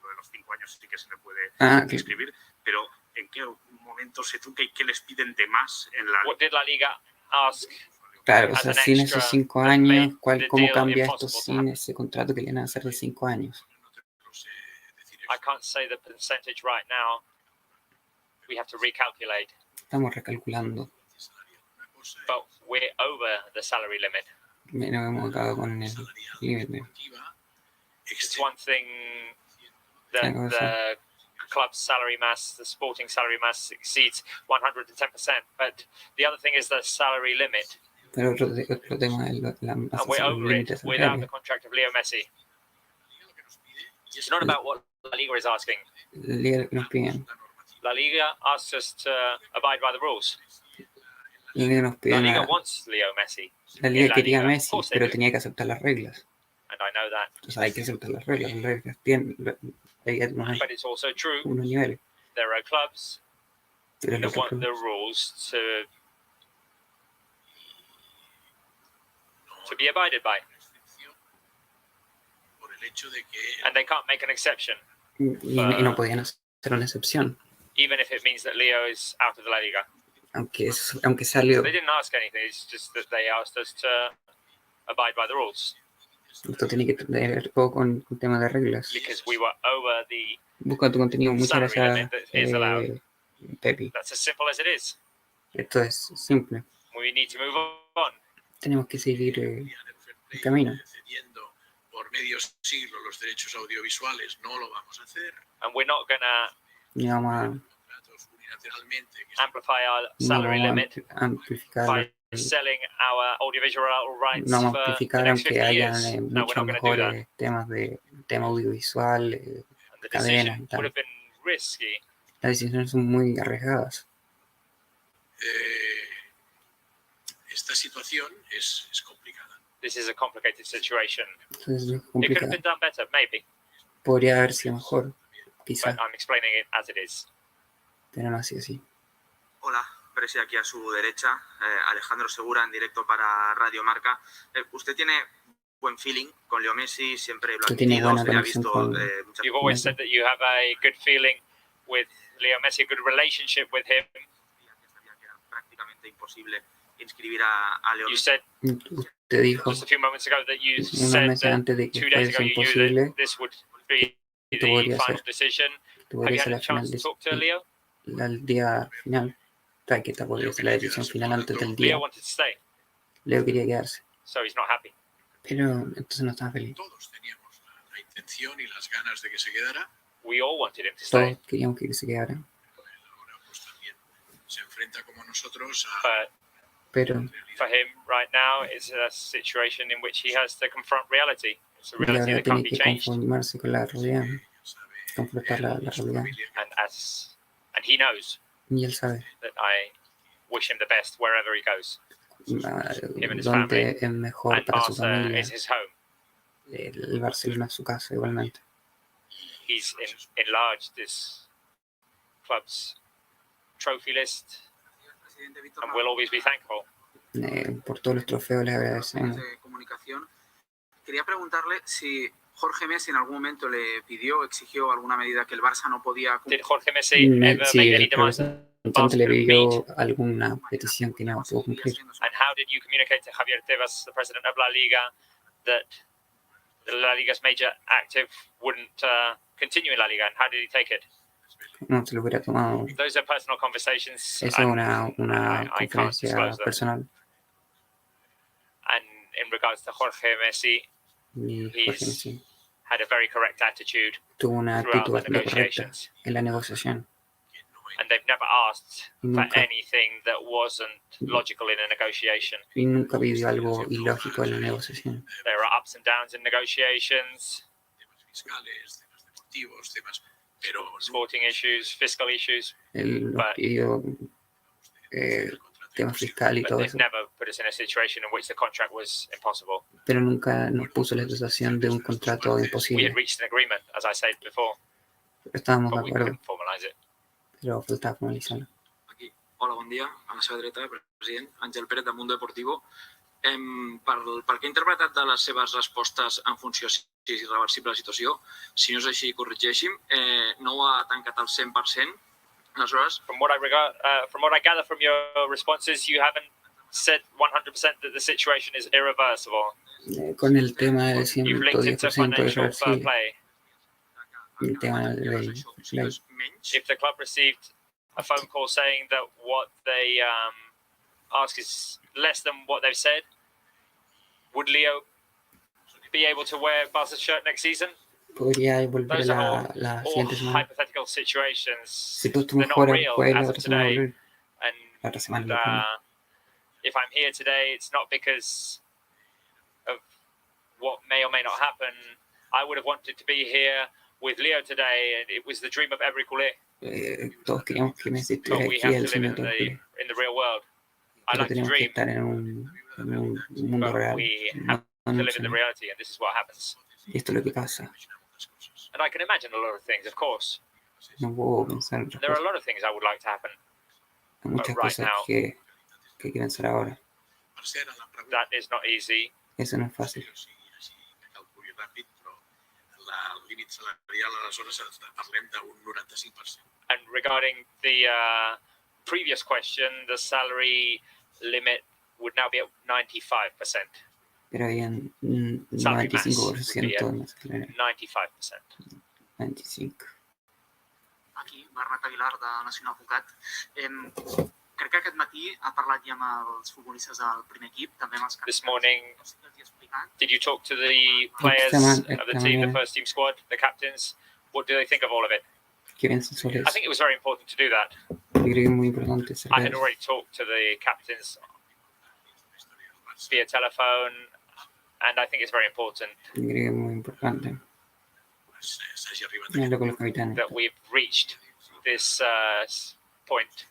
lo de los 5 años sí que se le puede Que inscribir, pero ¿en qué momento se truca y qué les piden de más en la What did La Liga ask? claro, o as sea, an sin extra esos 5 that años, made the ¿cómo deal cambia esto impossible to sin happen? ese contrato que le van a hacer de 5 años? No te lo sé decir I can't say the percentage right now. We have to recalculate, Estamos recalculando. una cosa but we're over the salary limit. Nos hemos acabado con el límite. deportiva, It's one thing that Otra cosa. the club's salary mass, the sporting salary mass exceeds 110%, but the other thing is the salary limit, Pero otro tema es la and masa we're over it límites without the salariales. contract of Leo Messi. lo que nos pide, y It's not about what La Liga is asking. La liga lo que nos piden. la normativa. La Liga asks us to abide by the rules. La liga nos La pide Liga wants Leo Messi, la liga La quería a Liga, Messi, of course they pero do. tenía que aceptar las reglas. and I know that. O sea, hay que aceptar las reglas. Las reglas tienen, la liga tiene But it's also true unos niveles. there are clubs Pero that los want the otros rules to be abided by. Restricció hecho de que and they can't make an exception, y no podían hacer una excepción, even if it means that Leo is out of the La Liga. aunque salió. They didn't ask anything. It's just that they asked us to abide by the rules Esto tiene que ver poco con temas de reglas. because we were over the. Busca tu contenido. Muchas Salary gracias, limit that is allowed. Pepi. That's as simple as it is. Esto es simple. We need to move on. Tenemos que seguir el fair el play, camino. cediendo por medio siglo los derechos audiovisuales, no lo vamos a hacer. And we're not going to Y vamos a, Contratos unilateralmente que amplify our no salary vamos limit a amplificar, by selling our audiovisual rights no vamos a for the amplificar next aunque 50 hayan years. No, we're muchos not going to do that. mejores tema audiovisual, And the cadenas y decision would tal. have been risky. Las decisiones son muy arriesgadas. esta situación es complicada. This is a complicated situation. Entonces es It could have complicado. been done better, maybe, Podría haber sido mejor, quizá, but I'm explaining it as it is. pero no ha sido así. Hola, Presi, aquí a su derecha, Alejandro Segura en directo para Radio Marca. Usted tiene buen feeling con Leo Messi, siempre lo ha Usted tiene admitido, buena se le ha conexión visto con muchas You've always Messi. said that you have a good feeling with Leo Messi, a good relationship with him. que sabía que era prácticamente imposible inscribir a Leo You Messi. said Usted dijo just a few moments ago that you unos said meses that antes de que 2 days fuese ago you knew imposible that this would be que the podría final ser, decision. que Have podría you ser had la a final chance to talk to Leo? el día final, que esta podría ser la decisión final antes del día. Leo wanted to stay, Leo quería quedarse, so he's not happy. pero entonces no estaba feliz. Todos teníamos la intención y las ganas de que se quedara. We all wanted him to stay, Todos queríamos que se quedara, Ahora pues también se enfrenta como nosotros a but pero for him right now, it's a situation in which he has to confront reality. It's a y reality ahora that can't tiene be que changed, conformarse con la realidad, sabe, confrontar la su realidad. familia, and he knows Y él sabe that I wish him the best wherever he goes. and his dónde es mejor And para su Barca familia. is his home. El Barcelona es su casa igualmente. He's enlarged this club's trophy list, Presidente Víctor, and we'll always be thankful. Por todos los trofeos les agradecemos. de comunicación. Quería preguntarle si Jorge Messi en algún momento le pidió o exigió alguna medida que el Barça no podía Did cumplir. Jorge Messi ever Sí, make any el demands? representante le pidió alguna petición que no pudo cumplir. And how did you communicate to Javier Tebas, the president of La Liga, that the La Liga's major active wouldn't continue in La Liga? And how did he take it? No se lo hubiera tomado. Those are personal conversations. Esa es and una I can't conferencia disclose them. personal. And in regards to Jorge Messi, Y Jorge Messi had a very correct attitude tuvo una throughout actitud the correcta negotiations. en la negociación. And they've never asked for Nunca. anything that wasn't logical in a negotiation. Y nunca pidió algo ilógico en la negociación. There are ups and downs in negotiations, temas fiscales, temas deportivos, temas, pero sporting issues, fiscal issues, Él nos But- pidió temas fiscales y but todo they've eso, never put us in a situation in which the contract was impossible. pero nunca nos puso la situación de un contrato We had imposible. reached an agreement, as I said before, Estábamos de but we acuerdo, couldn't formalize it. pero faltaba formalizarlo. Aquí. Hola, bon dia. A la seva dreta, president, Àngel Pérez, de Mundo Deportivo. Pel que he interpretat de les seves respostes en funció si és irreversible la situació, si no és així, corregeixi'm, no ho ha tancat al 100%. Aleshores, From what I gather from your responses, you haven't said 100% that the situation is irreversible. Con el tema del You've linked it to 110% financial fair irreversible, play. el tema del ley. If the club received a phone call saying that what they ask is less than what they've said, would Leo be able to wear Barca's shirt next season? Podría volver Those are la all siguiente semana. hypothetical situations. Si todo esto They're not mejora, real puede la as of otra semana today. volver. And La otra semana volver. if I'm here today, it's not because of what may or may not happen. I would have wanted to be here with Leo today, and it was the dream of every culé. Todos queríamos que Messi But estuviera we aquí, have el to live sueño de todos. in the real world. I Pero like to tenemos que dream, estar en un mundo but real, we no have en to un live in the sueño. reality, and this is what happens. Y esto es lo que pasa. And I can imagine a lot of things, of course. No puedo pensar en otras There are a cosas. lot of things I would like to happen. Hay muchas right cosas now- que hay que pensar ahora. Barça era la pregunta, That is not easy. Eso no es fàcil. però sí, així que calculi ràpid, però el límit salarial aleshores parlem d'un 95%. And regarding the previous question, the salary limit would now be at 95%. Pero habían Salary mass would be 95% at más salario. 95%. 95. Aquí, Bernat Aguilar, de Nacional Pucat. Crec que aquest matí ha parlat ja amb els futbolistes del primer equip, també amb els capitans. This morning, No sé què els hi ha explicat. did you talk to the players of the team, the first team squad, the captains? What do they think of all of it? ¿Qué piensas sobre I eso? think it was very important to do that. Yo creo que es muy importante I saber. had already talked to the captains via telephone, and I think it's very important Yo creo que es muy importante. S'hagi arribat a Hablo con los capitanes. that we've reached this point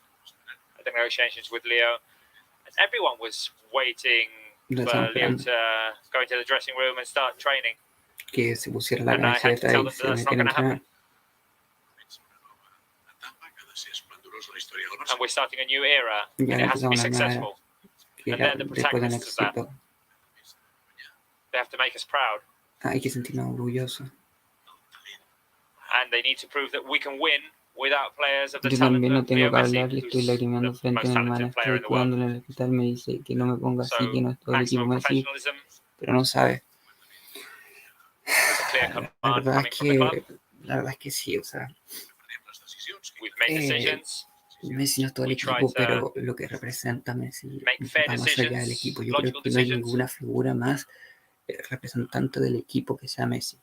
at the negotiations with Leo. And everyone was waiting Lo for estaban Leo esperando. to go into the dressing room and start training. Que se pusiera la And I had to camiseta tell y them se that that's not metiera a going to happen. entrenar. etapa que ha de ser esplendorosa la història del And Barça. we're starting a new era, Ya and it has to be empezamos una nueva era. successful. Que And era they're the después del protagonists of that. éxito. They have to make us proud, Hay que sentirnos orgullosos. and they need to prove that we can win without players of the Yo talent también no of tengo Leo que Messi, hablar, le estoy who's lagrimeando the frente a most mi hermana. talented player Estoy in the world. cuidándole en el hospital, me dice que no me ponga así, So, que no es todo el equipo maximum Messi, professionalism, pero no sabe. there's a clear La command verdad coming es from the club. que, la verdad es que sí, o sea, Prenem les decisions que We've made Eh, decisions. Messi no es todo el We try equipo, to pero lo que representa Messi make fair va más allá del decisions, equipo. Yo creo logical que no hay decisions. ninguna figura más representante del equipo que sea Messi.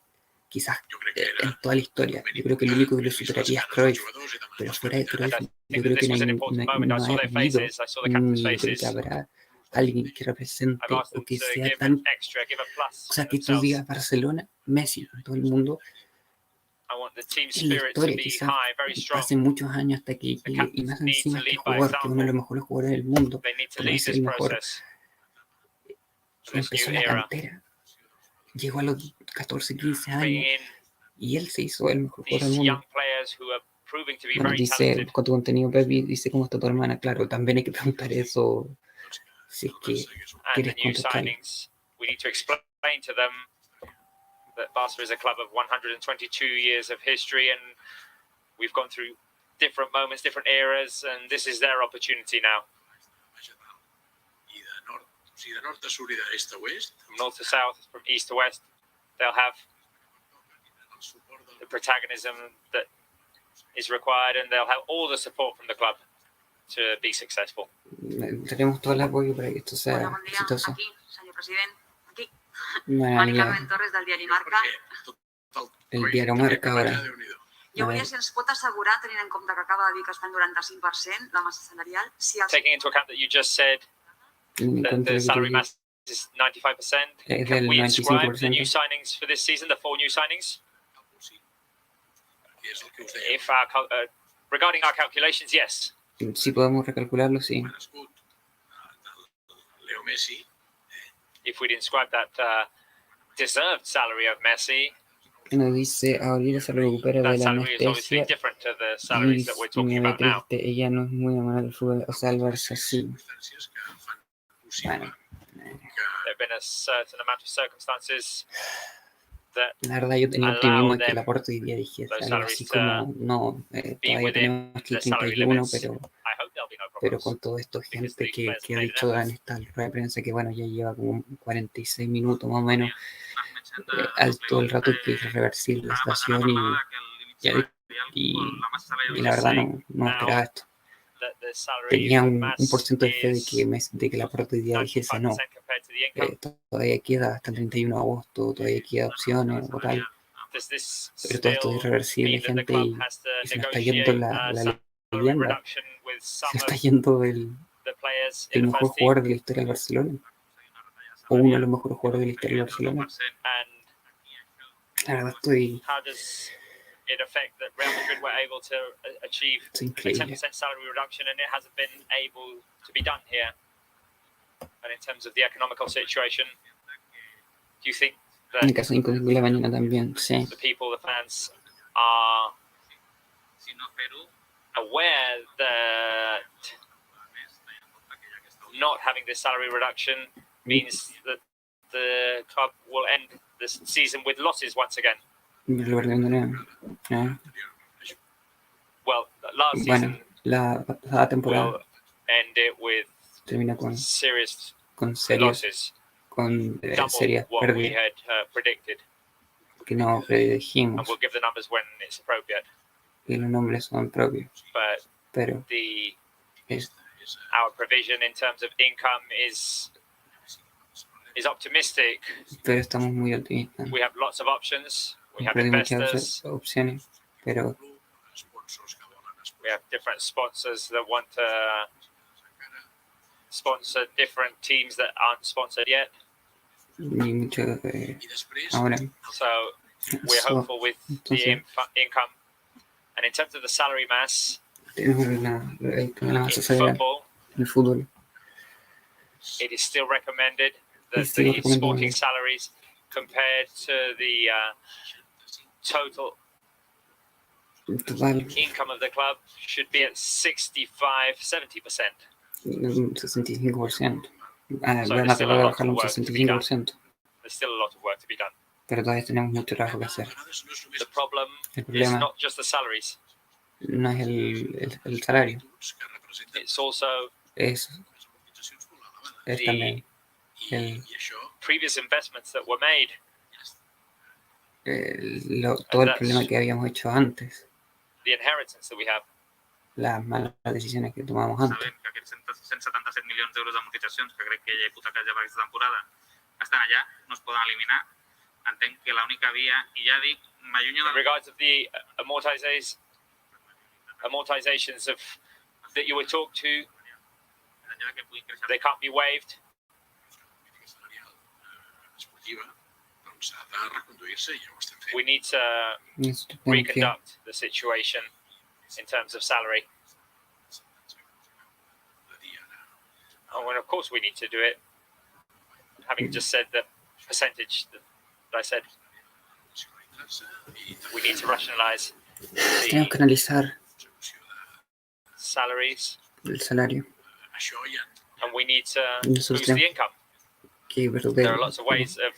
Quizás jo crec que era en toda la historia. Yo creo que el único que lo superaría es Cruyff, pero fuera de Cruyff, And I yo think creo that que this no, was an hay, important no, moment. I no saw ha their habido, faces. I saw the captains' ni yo creo que faces. habrá alguien que represente I've asked o them que to sea give tan, an extra, give a plus o sea, que tú themselves. digas Barcelona, Messi, en todo el mundo, I want the team en la spirit to historia, be quizás high, very strong. pasen muchos años hasta que The llegue, y captains más need encima to este lead by jugador, que es uno de los example. mejores jugadores del mundo, They need to por no lead ser this el mejor, process. que empezó en la era. cantera, llegó a los 14, 15 Bringing años, in y él se hizo el mejor jugador del these mundo. young players who are proving to be Bueno, very dice, talented. busca tu contenido, Pepi, dice cómo está tu hermana. Claro, también hay que preguntar eso si es que And the quieres new contestarle. signings, we need to explain to them that Barca is a club of 122 years of history, and we've gone through different moments, different eras, and this is their opportunity now. I de nord, o sigui, de nord a sud i d'est a oest, From north to south, from east to west, they'll have el suport del the protagonism that is required, and they'll have all the support from the club to be successful. Tenemos todo el apoyo para que esto Hola, sea bon dia. exitoso. Aquí, senyor president. Aquí. Bueno, Mari ya, Carmen Torres, del diari Marca. perquè tot el coi diario que Marca també ahora. menjar, Déu-n'hi-do. Jo A volia ver. si ens pot assegurar, tenint en compte que acaba de dir que està en 95% la massa salarial, si els Taking into account that you just said Teniendo en that cuenta the lo que salary tú mass is 95%, Es can del we inscribe the 95%. new signings for this season, the 4 new signings? Sí. Que és el que us deia. If regarding our calculations, yes. si podemos recalcularlo, sí. Quan escut del Leo Messi, If we'd inscribe that deserved salary of Messi, Nos dice, Aurora se recupera de that la salary is obviously anestesia different to the y salaries that we're talking me about now. triste, ella no es muy amable del fútbol, o sea, el Barça sí. circumstàncies que fan possible Bueno, que There have been a certain amount of circumstances that la verdad yo tenía allow optimismo en que them Laporta hoy día dijese those algo así salaries como, no, be todavía within tenemos que the el salary 31, limits. pero I hope there'll be no pero problems. con todo esto, because gente these que players ha made an dicho effort. en esta rueda de prensa que bueno, ya lleva como 46 minutos más o menos, alto el rato que es irreversible la situación y la verdad no esperaba esto. That the salary Tenía un mass porcento de fe de is que Laporta hoy día dijese no, 95% compared to the income. todavía queda hasta el 31 de agosto, todavía queda opciones o tal, Does this pero todo esto es still irreversible, mean that the gente, club has to y se nos está yendo negotiate la salary leyenda, reduction with se some nos está of yendo el the players el in the mejor first team? jugador de la historia del Barcelona, o uno de los mejores jugadores de la historia del Barcelona? And La verdad estoy how does it affect that Real Madrid were able to achieve a increíble. 10% salary reduction and it hasn't been able to be done here? And in terms of the economical situation, do you think En el that caso de Nico de la mañana también, sí. the people, the fans, are aware that not having this salary reduction means that the club will end this season with losses once again? Lo perdieron de nuevo. Well, last Bueno, season la pasada temporada will end it with termina con serious serias, losses, double serias what we pérdidas had predicted, que no and predijimos, we'll give the numbers when it's appropriate. y los nombres son propios, But pero our provision in terms of income is optimistic. Pero estamos muy optimistas. We have lots of options. We have Hay muchas investors. opciones, pero We have different sponsors that want to sponsor different teams that aren't sponsored yet. ni mucho ahora. So we're hopeful with the income. And in terms of the salary mass, Tenemos la masa salarial en el fútbol. it is still recommended that the sporting salaries compared to the total income of the club should be at 65-70%. 65%. So Van a tratar de bajarlo un 65%. There's still a lot of work to be done. Pero todavía tenemos mucho trabajo que hacer. The problem El is problema not just the salaries. no es el salario, It's also es también el previous investments that were made. todo el problema que habíamos hecho antes, The inheritance that we have. las malas decisiones que tomamos antes. Sabem que aquests 177 milions d'euros d'amortitzacions, que crec que ja hipotecat ja per aquesta temporada, estan allà, no es poden eliminar. Entenc que l'única via, i ja dic, m'allunyo In regards of the amortizations of that you were talked to, they can't be waived. We need to reconduct the situation in terms of salary. Oh, and of course we need to do it. Having just said the percentage that I said, we need to rationalize Tenemos que analizar salaries, el salario. and we need to Nosotros boost the tenemos income. que There are lots of ways of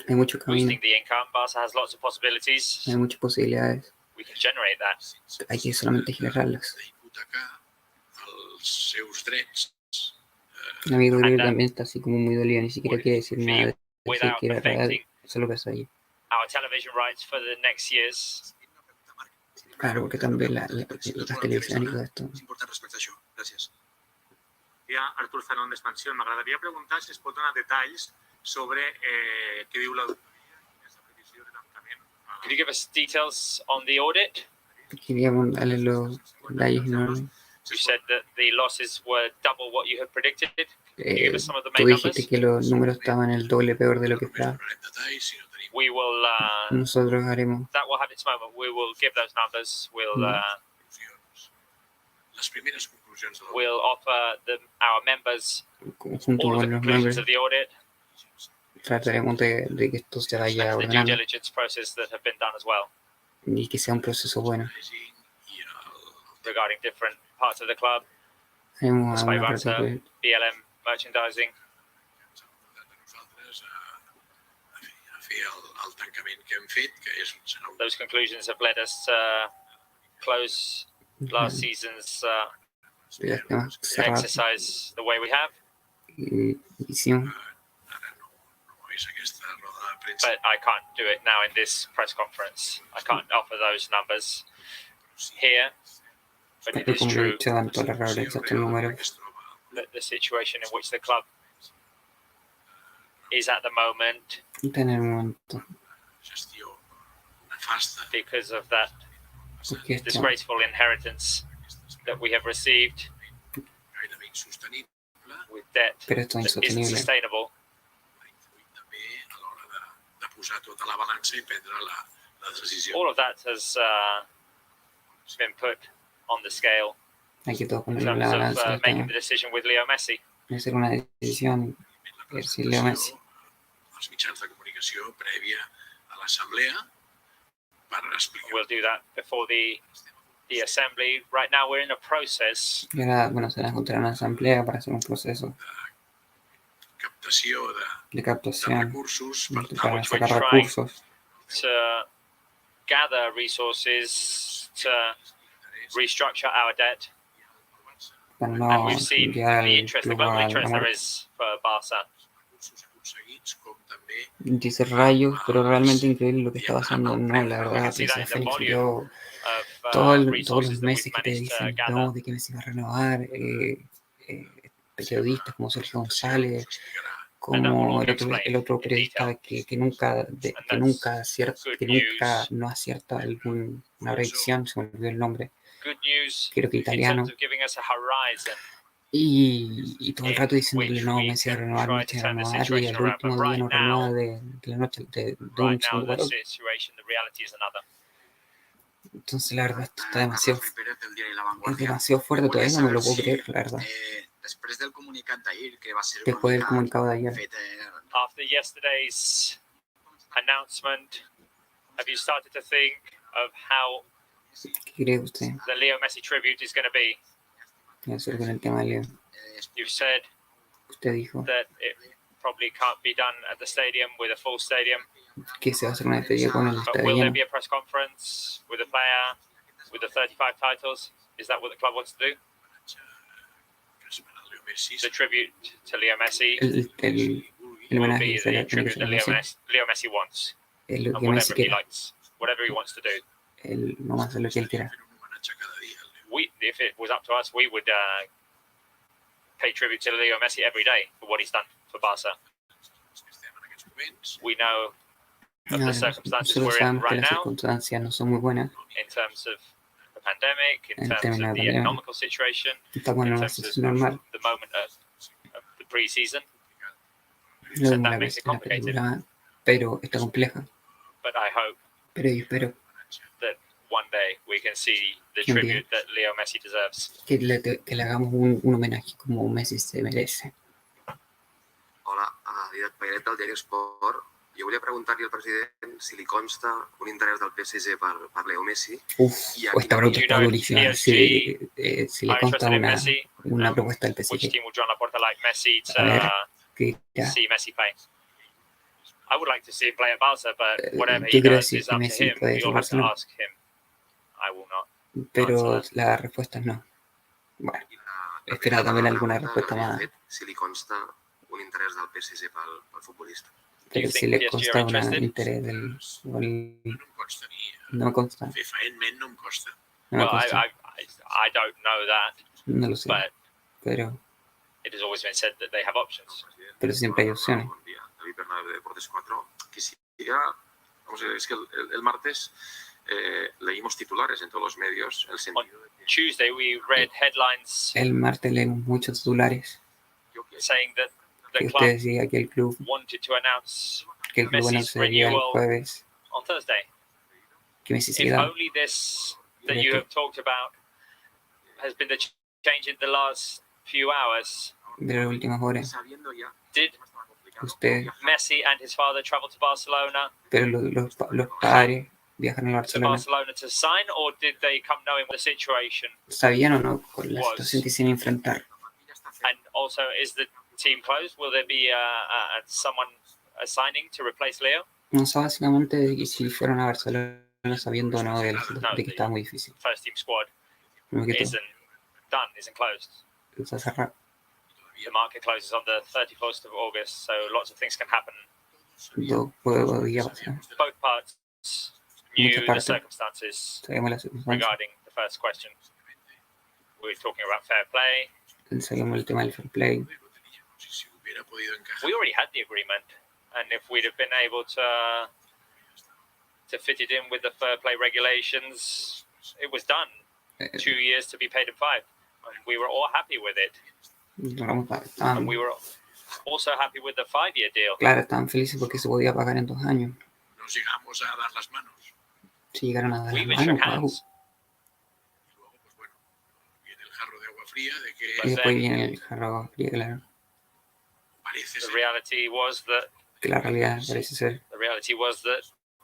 hay mucho camino, boosting the income. Barca has lots of possibilities. hay muchas posibilidades. We can generate that. Hay que solamente generarlas. Mi amigo Gabriel también está así como muy dolido, ni siquiera quiere decir nada de decir que era real, solo que es ahí. Our television rights for the next years. Claro, porque también las televisiones y todo esto. És important respecte a això. Gràcies. Artur Zanón d'Expansió. M'agradaria preguntar si es pot donar detalls sobre què diu la previsió de tancament. Could you give us details on the audit? Queríamos darle los detalles enormes. You said that the losses were double what you had predicted. Can you give us some of the Tú main dijiste numbers? que los números estaban el doble peor de lo que esperaba. We will. Nosotros haremos That will have its moment. We will give those numbers. We'll offer our members junto all of con the los conclusions nombres. of the audit Trataremos de que esto se vaya and the due ordenando diligence process that have been done as well y que sea un proceso bueno. regarding different parts of the club, Haremos Espai algunas Barça, partes BLM, merchandising. El tancament que hem fet, que serà un... Those conclusions have led us to close last season's de las temas cerradas exercise the way we have. y hicimos. No és aquesta roda de premsa. But I can't do it now in this press conference. I can't offer those numbers here. But it Pero is como he true dicho, dan todas las referencias a estos números. that the situation in which the club is at the moment, En el momento, Gestió nefasta. because of that porque esto disgraceful inheritance that we have received Gairebé insostenible. with debt pero esto es that isn't insostenible. sustainable. També a l'hora de posar tota la balança i prendre la decisió. All of that has been put on the scale Hay que todo in ponerlo en la terms balanza. of making the decision with Leo Messi. Hay que hacer una decisión. Ver si Leo Messi. Els mitjans de comunicació prèvia a l'assemblea per explicar. We'll do that before the assembly. Right now we're in a process Y ahora, bueno, se van a juntar en una asamblea para hacer un proceso Captació de de captación recursos per tal para which we're sacar trying recursos to gather resources to restructure our debt. Para And no we've seen llevar the al interest, the club global a la interest there muerte. is for Barca. Dice rayos, pero realmente increíble lo que está pasando. No, la We verdad, can see that in the Félix, volume yo of todos los resources that meses we've que te managed to dicen gather. no, de que Messi va a renovar, periodistas como Sergio González, como el otro periodista que nunca no acierta una predicción, se me olvidó el nombre, Good news creo que in italiano, terms of giving us a horizon. y todo el rato in diciéndole which no, we Messi va a can renovar, try Messi to va a turn the renovar, y situation el around. But último día right no renueva now, de la noche, de un right now segundo the para otro. situation, the reality is another. Entonces la verdad esto está demasiado fuerte, todavía no me lo puedo creer, la verdad. Després del comunicat d'ahir, que va ser Después del comunicado de ayer, After yesterday's announcement, have you started to think of how ¿qué cree usted? the Leo Messi tribute is going to be? ¿Qué va a hacer con el tema de Leo? You've said Usted dijo that it probably can't be done at the stadium with a full stadium. que se va a hacer una despedida con el But estadio will there lleno. be a press conference with a player with the 35 titles? Is that what the club wants to do? The tribute to Leo Messi El will homenaje be será, the tiene que tribute ser that Messi, Leo Messi wants, es lo and que Messi whatever he quiera, likes, whatever he wants to do. él vamos a hacer lo que él quiera. If it was up to us, we would pay tribute to Leo Messi every day for what he's done for Barca. We know of the circumstances Nosotros we're in sabemos que right las now circunstancias no son muy buenas, in terms of the pandemic, in en terms términos of de the pandemia. economical situation, Estamos en in una terms of situación normal, the moment of the pre-season. no So vemos that makes it la complicated. película, pero está compleja. But I hope Pero yo espero that one day we can see the que un día tribute that Leo Messi deserves. que le hagamos un homenaje como Messi se merece. Hola, Dídac Pairet del diari Esport. Jo volia preguntar-li al president si li consta un interès del PSG per Leo Messi. Esta pregunta está durísima. Si le consta Interested in Messi. una propuesta del Which PSG. team would John Laporta like Messi A ver, to ¿qué dirá? see Messi play? I would like to see him play at Barca, but whatever yo he quiero does decir is que up to Messi him. puede ir You'll al have to Barcelona, ask him. I will not. pero la respuesta es no. Bueno, espera también alguna respuesta más. Si li consta un interès del PSG pel futbolista. Pero si le consta un interés del... No me consta. Fefaentment no em costa. No me Well, consta. I don't know that, No lo sé. but Pero it has always been said that they have options. siempre hay opciones. Buen día, David Bernal de Deportes 4. Quisiera, vamos a ver, es que el martes leímos titulares en todos los medios, el sentido de que Tuesday, we read headlines El martes leemos muchos titulares saying that the que club usted decía que el club wanted to announce que el club Messi's anunciaría el renewal jueves on Thursday. que Messi se If quedaba. only this that you have talked about has been the change in the last few hours. De las últimas horas, sabiendo ya Did usted, Messi and his father travel to Barcelona pero los padres viajan a Barcelona. to sign, or did they come knowing the situation? ¿Sabían o no con la situación que se iban a enfrentar? And also, is the team closed? Will there be someone signing to replace Leo? No sé básicamente de que si fueron a Barcelona sabiendo o no de que estaba muy difícil. First team squad Primero que todo, isn't done, isn't closed. está cerrado. The market closes on the 31st of August, so lots of things can happen. Podía pasar. Both parts knew Muchas the partes. circumstances Sabíamos las circunstancias. regarding the first question. We were talking about fair play. Sabíamos el tema del fair play. Si hubiera podido encajar. We already had the agreement, and if we'd have been able to fit it in with the fair play regulations, it was done. 2 years to be paid in 5, and we were all happy with it. And we were also happy with the 5-year deal. Claro, estaban felices porque se podía pagar en 2 años. Nos llegamos a dar las manos. Si llegaron a dar We las even manos, shook wow. hands. Y luego, pues bueno, viene el jarro de agua fría de que Y después viene el jarro frío, claro. parece The ser reality was that Que la realidad parece ser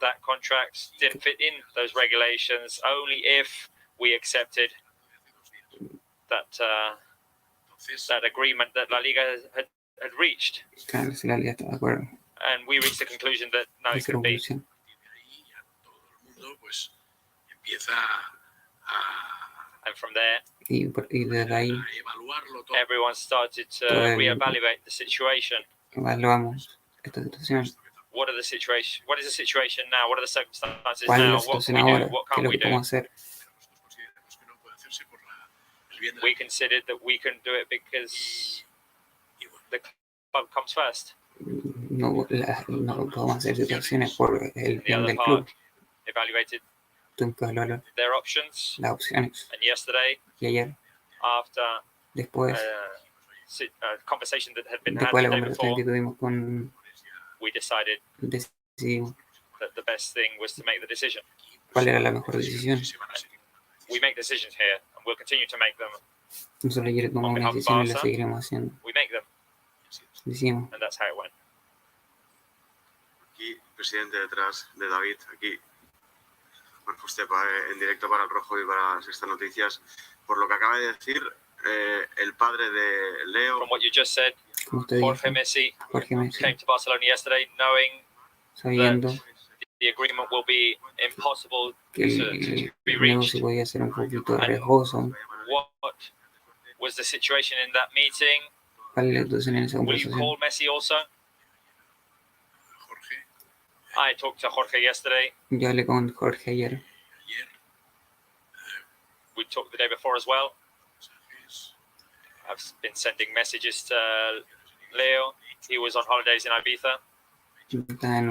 that contract didn't fit in those regulations only if we accepted that agreement that La Liga had reached. claro, si la liga está de acuerdo. And we reached the conclusion that no, it Esa could be. conclusión. todo, pues empieza a And from there, desde ahí evaluarlo todo. everyone started to reevaluate the situation. evaluamos esta situación. What is the situation now? What are the circumstances ¿Cuál es now? la What situación can we ahora? do? What ¿Qué es can't lo we que do? podemos hacer? Nosotros consideramos que no puede hacerse por el bien de We considered that we couldn't do it because the club comes first. No podemos hacer situaciones por el The bien other del club. part evaluated Tuvimos que evaluar their options. las opciones. And yesterday, Y ayer, after después a conversation that had been had de la the day conversación que before, tuvimos decidimos that the best thing was to make the decision. cuál era la mejor decisión. We make decisions here, and we'll continue to make them. Nosotros ayer tomamos una decisión y la seguiremos haciendo. We make them, Decimos. and that's how it went. Aquí, presidente, detrás de David, aquí. Marco Estepa, en directo para El Rojo y para Sexta Noticias. Por lo que acaba de decir, el padre de Leo... From what you just said, Como usted Jorge dijo, Messi came to Barcelona yesterday knowing sabiendo that the agreement will be impossible que to be el reached. negocio podía ser un poquito riesgoso. What was the situation in that meeting? ¿Cuál es la situación en esa Will you conversación? call Messi also? Jorge, I talked to Jorge yesterday. Yo hablé con Jorge ayer. ayer, We talked the day before as well. mensajes, I've been sending messages to Leo. He was on holidays in Ibiza. Estaba en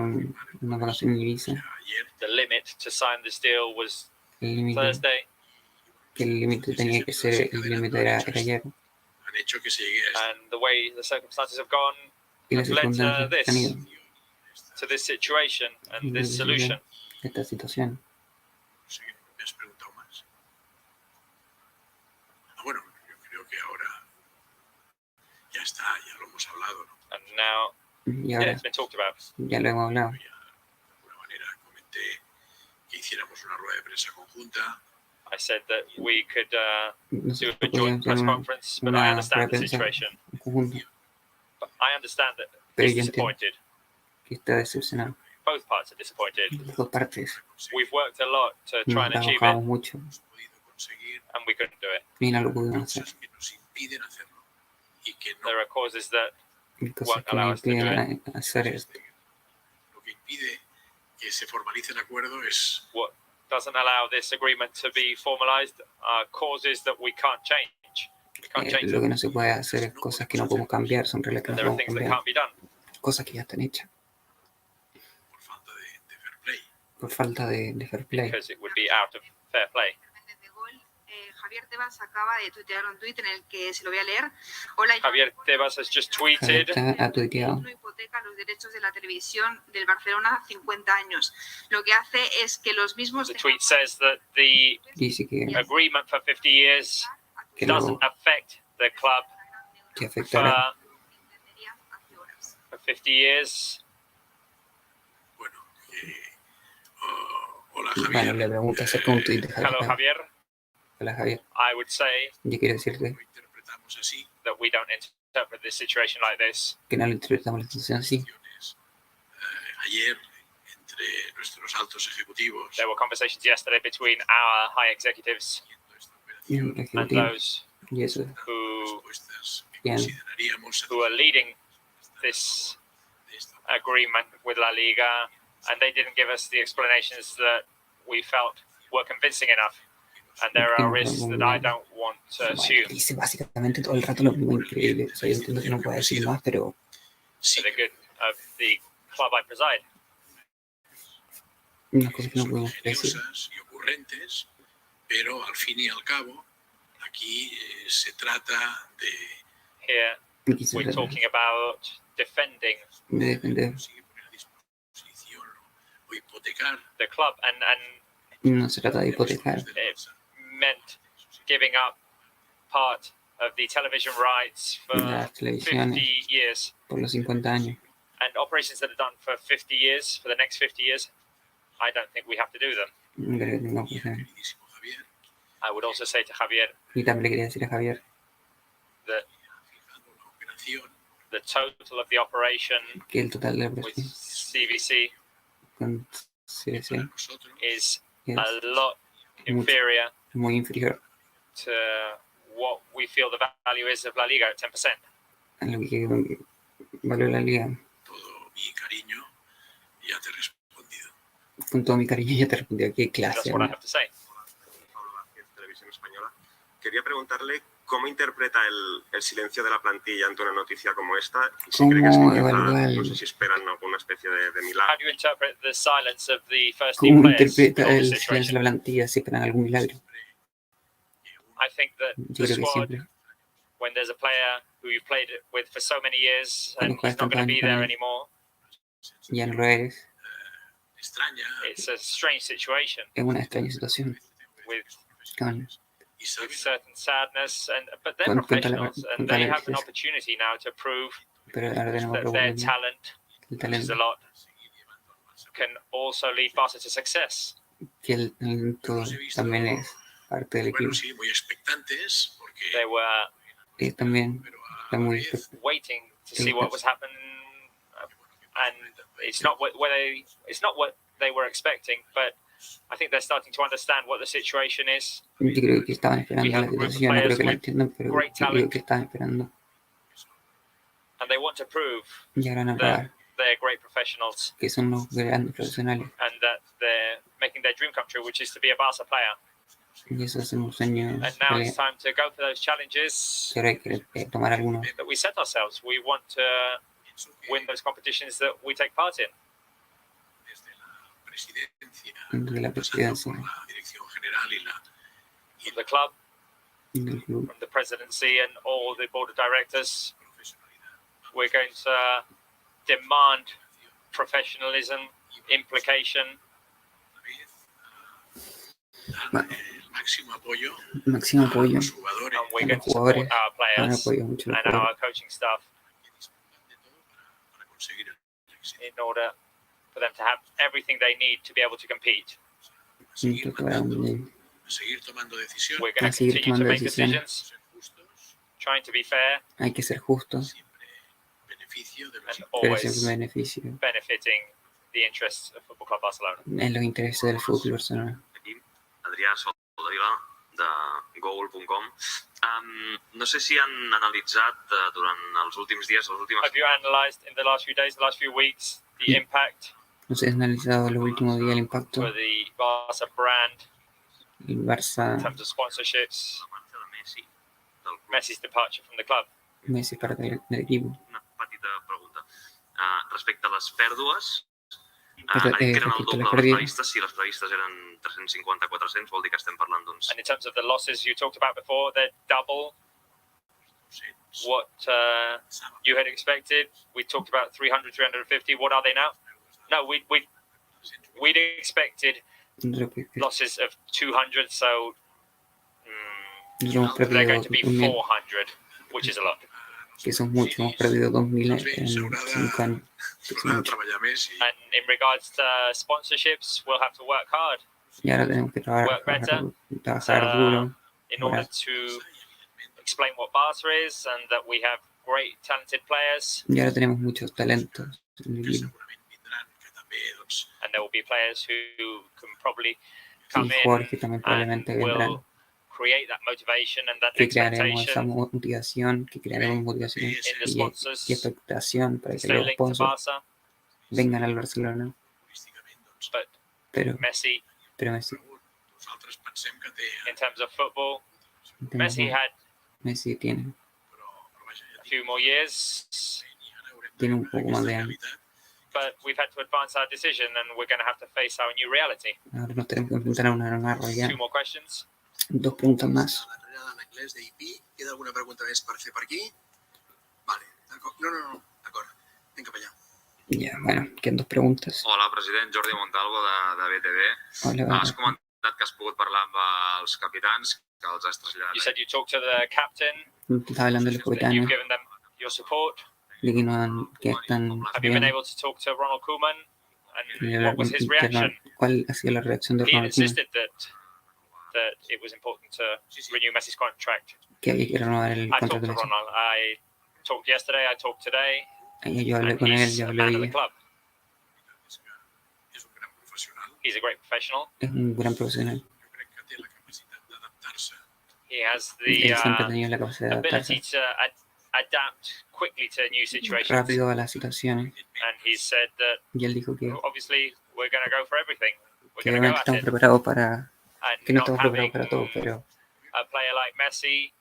una vacación en Ibiza. ayer, The limit to sign this deal was El límite, Thursday, que el límite tenía que ser, el límite era ayer. han hecho que se llegue a esta and the way the circumstances have gone Y las have led circunstancias que han ido to this situation and this solution. esta situación. No sé, ¿me has preguntado más? Bueno, yo creo que ahora ya está, ya lo hemos hablado, ¿no? And now, Y yeah, ahora it's been talked about. ya lo hemos hablado. Ya, de alguna manera comenté que hiciéramos una rueda de prensa conjunta. I said that we could do Nosotros a joint podíamos press hacer conference, but I una understand the prensa situation. en conjunto, But I understand that pero he's yo entiendo disappointed. que está decepcionado. Both parts are disappointed. Las dos partes We've worked a lot to try nos and achieve trabajamos it, mucho Hemos podido conseguir and we couldn't do it. y no lo pudimos hacer. cosas que nos impiden hacerlo y que no There are causes that Hay cosas que nos impiden hacer esto. lo que impide que se formalice el acuerdo es what doesn't allow this agreement to be formalized are causes that we can't change. We can't change Lo que them. no se puede hacer es cosas que no podemos cambiar, son reglas que And no there are podemos things that cambiar, can't be done. cosas que ya están hechas por falta de fair play. por falta de fair play. Because it would be out of fair play. De gol, Javier Tebas acaba de tuitear un tuit en el que se lo voy a leer. Hola, Javier Tebas has just Javier tweeted ha tuiteado no hipoteca los derechos de la televisión del Barcelona 50 años. Lo que hace es que los mismos the tweet says that the dice que agreement for 50 years que doesn't affect the club afectará for 50 years. Bueno, hola Bueno, Javier. le pregunta acerca de un tuit de Hello, Javier. Javier. Hola Javier, I would say yo quiero decirte Lo interpretamos así. that we don't interpret this situation like this. que no lo interpretamos la situación así. Ayer, entre nuestros altos ejecutivos, There were conversations yesterday between our high executives Y un and ejecutivo, those y eso who respuestas que Bien. consideraríamos are leading this de esta agreement with La Liga, and they didn't give us the explanations that we felt were convincing enough. And there are risks that I don't want to Bueno, assume dice básicamente todo el rato lo mismo increíble. O sea, yo entiendo que no puede decir más, pero sí, for the good of the club I preside. unas cosas que no son podemos decir. ingeniosas y ocurrentes, pero al fin y al cabo, aquí se trata de Here Aquí se we're trata talking about defending de defender, conseguir poner a disposición o hipotecar the club, and no se trata de hipotecar, it meant giving up part of the television rights for las televisiones 50 years. por los 50 años. And operations that are done for 50 years, for the next 50 years, I don't think we have to do them. No creo que tengamos que hacer. queridísimo Javier, I would also say to Javier Y también le quería decir a Javier that fijando la operación the total of the operation que el total de la with operación CVC con CBC para nosotros is es a lot inferior muy inferior to what we feel the value is of La Liga at 10%. a lo que vale la liga. Todo mi cariño, ya te he respondido. Con todo mi cariño ya te respondí. ¿Qué clase? That's what I have to say. Pablo Vázquez, Televisión Española. Quería preguntarle cómo interpreta el silencio de la plantilla ante una noticia como esta. Si cree que es evalúa no sé si esperan alguna especie de milagro. How do you interpret the silence of the first team ¿Cómo players interpreta in all el this silencio de la situation? plantilla? Si esperan algún milagro. I think that Yo the creo que squad, siempre. when there's a player who you've played with for so many years Cuando and juegas he's not tantos going to años be con there él, anymore, ya no lo eres. Extraña. it's a strange situation Es una extraña situación. with Con certain sadness, but they're Con tanta professionals and they have an opportunity now to prove Pero ahora tenemos that la their oportunidad. talent, El which is a talento. lot, can also lead Barca to success. Que el talento también es parte del equipo. Bueno, sí, muy expectantes, porque They were También está muy waiting to see what was happening, and it's not what they were expecting, but I think they're starting to understand what the situation is. Yo creo que estaban esperando la situación, no creo que la entiendan, pero yo creo que estaban esperando. And they want to prove Y ahora van a that probar they're great professionals que son los grandes profesionales. and that they're making their dream come true, which is to be a Barca player. Y eso es un sueño And now it's time to go for those challenges que ahora hay que tomar algunos that we set ourselves. We want to win those competitions that we take part in. de la presidencia, la dirección general y From the club, del club. from the presidency and all the board of directors, we're going to demand professionalism, implication, máximo apoyo Máximo apoyo a los jugadores, and we're a going los to support jugadores, our van a players apoyar mucho a los and our jugadores coaching staff para conseguir el éxito. in order for them to have everything they need to be able to compete. Siento que va un- Seguir tomando decisiones, We're going a to seguir continue to tomando make decisiones. decisions, trying to be fair Hay que ser justos, beneficio de los and pero always siempre beneficio benefiting the interests of Football Club Barcelona. en los intereses del fútbol Barcelona. Aquí, Adrià Soldevila, de Goal.com. No sé si han analitzat durant els últims dies, les últimes... Have you analysed in the last few days, the last few weeks, the impact No sé, he analizado los últimos días el impacto for the Barca brand del in Barça, terms of sponsorships, La marxa de Messi del club. Messi's departure from the club? Messi parte del equipo. Una petita pregunta. Respecte a les pèrdues, Però, ha dit que eren el respecte a les doble de les pèrdues- previstes. Si les previstes eren 350-400, vol dir que estem parlant d'uns... And in terms of the losses you talked about before, they're double what you had expected. We talked about 300, 350. What are they now? No, we'd expected Respecto- losses of 200, so Nosotros hemos they're perdido going to be 2.000, 400, which is a lot. que son muchos, hemos perdido 2.000 en 5 años. que son Para muchos. treballar més i And in regards to sponsorships, we'll have to work hard Y ahora tenemos que trabajar duro in order to explain what Barca is and that we have great, talented players, y ahora tenemos muchos talentos en el que equipo. segurament vindran, que també doncs, and there will be players who can probably Y come jugadores que in también and probablemente vendrán, will create that motivation and that que crearemos esa expectation motivación, que crearemos motivación in the y sponsors expectación para to que stay los linked to sponsors Barca, vengan al Barcelona, turísticament, doncs, but pero Messi, Messi, nosaltres pensem que té, in terms of football, tenemos Messi had Messi tiene però vaja, ja a few more years, i ara haurem Tiene un de poco más de años. realitat. but we've had to advance our decision and we're going to have to face our new reality. Ahora nos tenemos que enfrentar a una nueva realidad. 2 more questions. 2 preguntas más. La darrera en anglès d'IP. Queda alguna pregunta més per fer per aquí? Vale, d'acord. No, d'acord. Vinga per allà. Ya, bueno, quedan 2 preguntas. Hola, president. Jordi Montalvo, de BTV. Hola, Has comentat que has pogut parlar amb els capitans, que els has traslladat. You said you talked to the captain, estaba hablando de los that you've capitanes, given them your support. de que, no, que están Have you been bien. able to talk to Ronald Koeman? Y And what was his reaction? ¿Cuál ha sido la reacción de He Ronald Koeman? insisted that it was important to renew Messi's contract. Que había que renovar el I talked contrato to de Messi. Ronald. I talked yesterday. I talked today. Yo hablé And con él, he's yo a hablé man of hoy the club. És un gran professional, He's a great professional. Es un gran profesional. Jo crec que té la capacitat d'adaptar-se. He has Él siempre ha the tenido la capacidad de ability adaptarse to adapt quickly to new situations. rápido a las situaciones. And he said that Y él dijo que obviously we're going to go for everything. We're going to obviamente go at estamos it. preparados para... And Que no not estamos having preparados para todo, pero... a player like Messi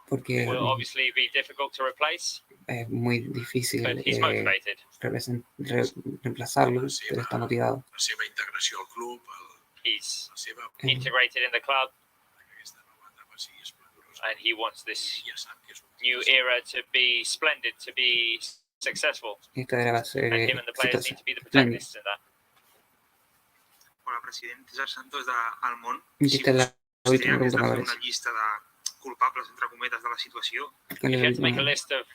Porque will obviously be difficult to replace, es muy difícil but he's motivated. reemplazarlo, pero está motivado. La seva integració al club, He's la seva integrated in the club, aquesta nova etapa sigui esplendorosa. and he wants this Ell ja sap que és un new era to be splendid, to be successful. Esta era va a ser And him and the players exitosa. need to be the Espléndida. protagonists in that. Hola, president. César Santos d'El Món. Y esta es la última Vostè hagués pregunta, de me fer una parece. llista de culpables, entre cometes, de la situació, ¿Cuál es If la you had to make a última? list of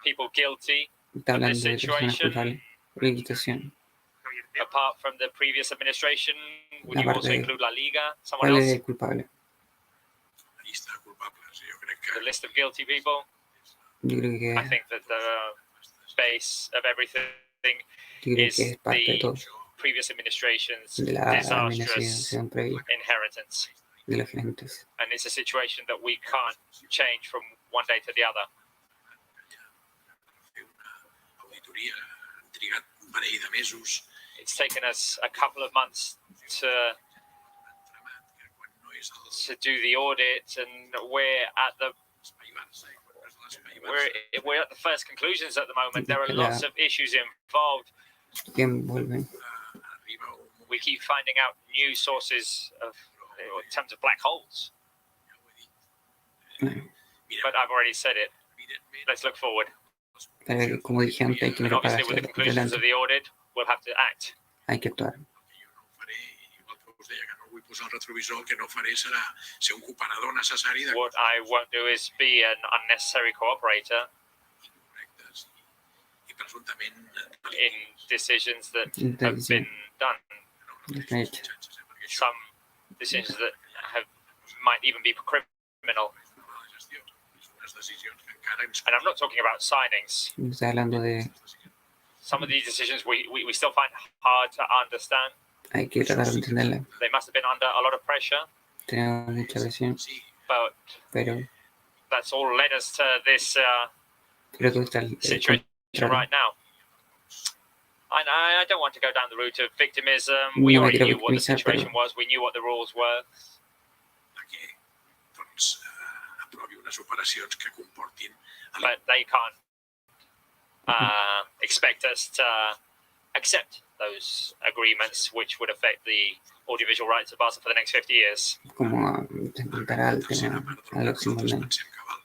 people guilty Está of this hablando de personas situation, culpables por la situación. Javier Tebas, apart from the previous administration, would La you also parte de- include La Liga, someone ¿Cuál es else? el culpable? La llista de culpables. Jo crec The que list of guilty people? Yo creo I que, think that the base of everything yo creo is que es parte de the todo, previous administration's de la disastrous administración previa inheritance. de los gerentes. And it's a situation that we can't change from one day to the other. fer una auditoria han trigat un parell de mesos. It's taken us a couple of months to Entramat que quan no és to do the audit, and we're at the l'espai Barça i quan no és l'espai Barça we're at the first conclusions at the moment. There are lots of issues involved. ¿Quién vuelve? arriba un moment, We keep finding out new sources of in terms of black holes. ja ho he dit. Mira, But I've already said it. evidentment, Let's look forward. Pero como dije antes, hay que And mirar para obviously, with the hacia conclusions adelante. of the audit, we'll have to act. Hay que actuar. el que jo no faré, igual que us deia que no vull posar el retrovisor, el que no faré serà ser un cooperador necessari de What I won't do is be an unnecessary cooperator incorrectes i presumptament in decisions that have Entonces, been done. está hecho. Some decisions that might even be criminal. unes decisions que encara ens And I'm not talking about signings. Está hablando de... Some of these decisions we still find hard to understand. Hay que tratar de entenderla. They must have been under a lot of pressure, Tenemos mucha presión, sí, but pero that's all led us to this creo que está el situation contrario. right now. And I don't want to go down the route of victimism. No We me already quiero knew what the victimizar, situation pero was. We knew what the rules were. que doncs, aprovi unes operacions que comportin But they can't expect us to accept those agreements, which would affect the audiovisual rights of Barca for the next 50 years. como se enfrentará al tercera tema part del al que próximo nosaltres año. pensem que val.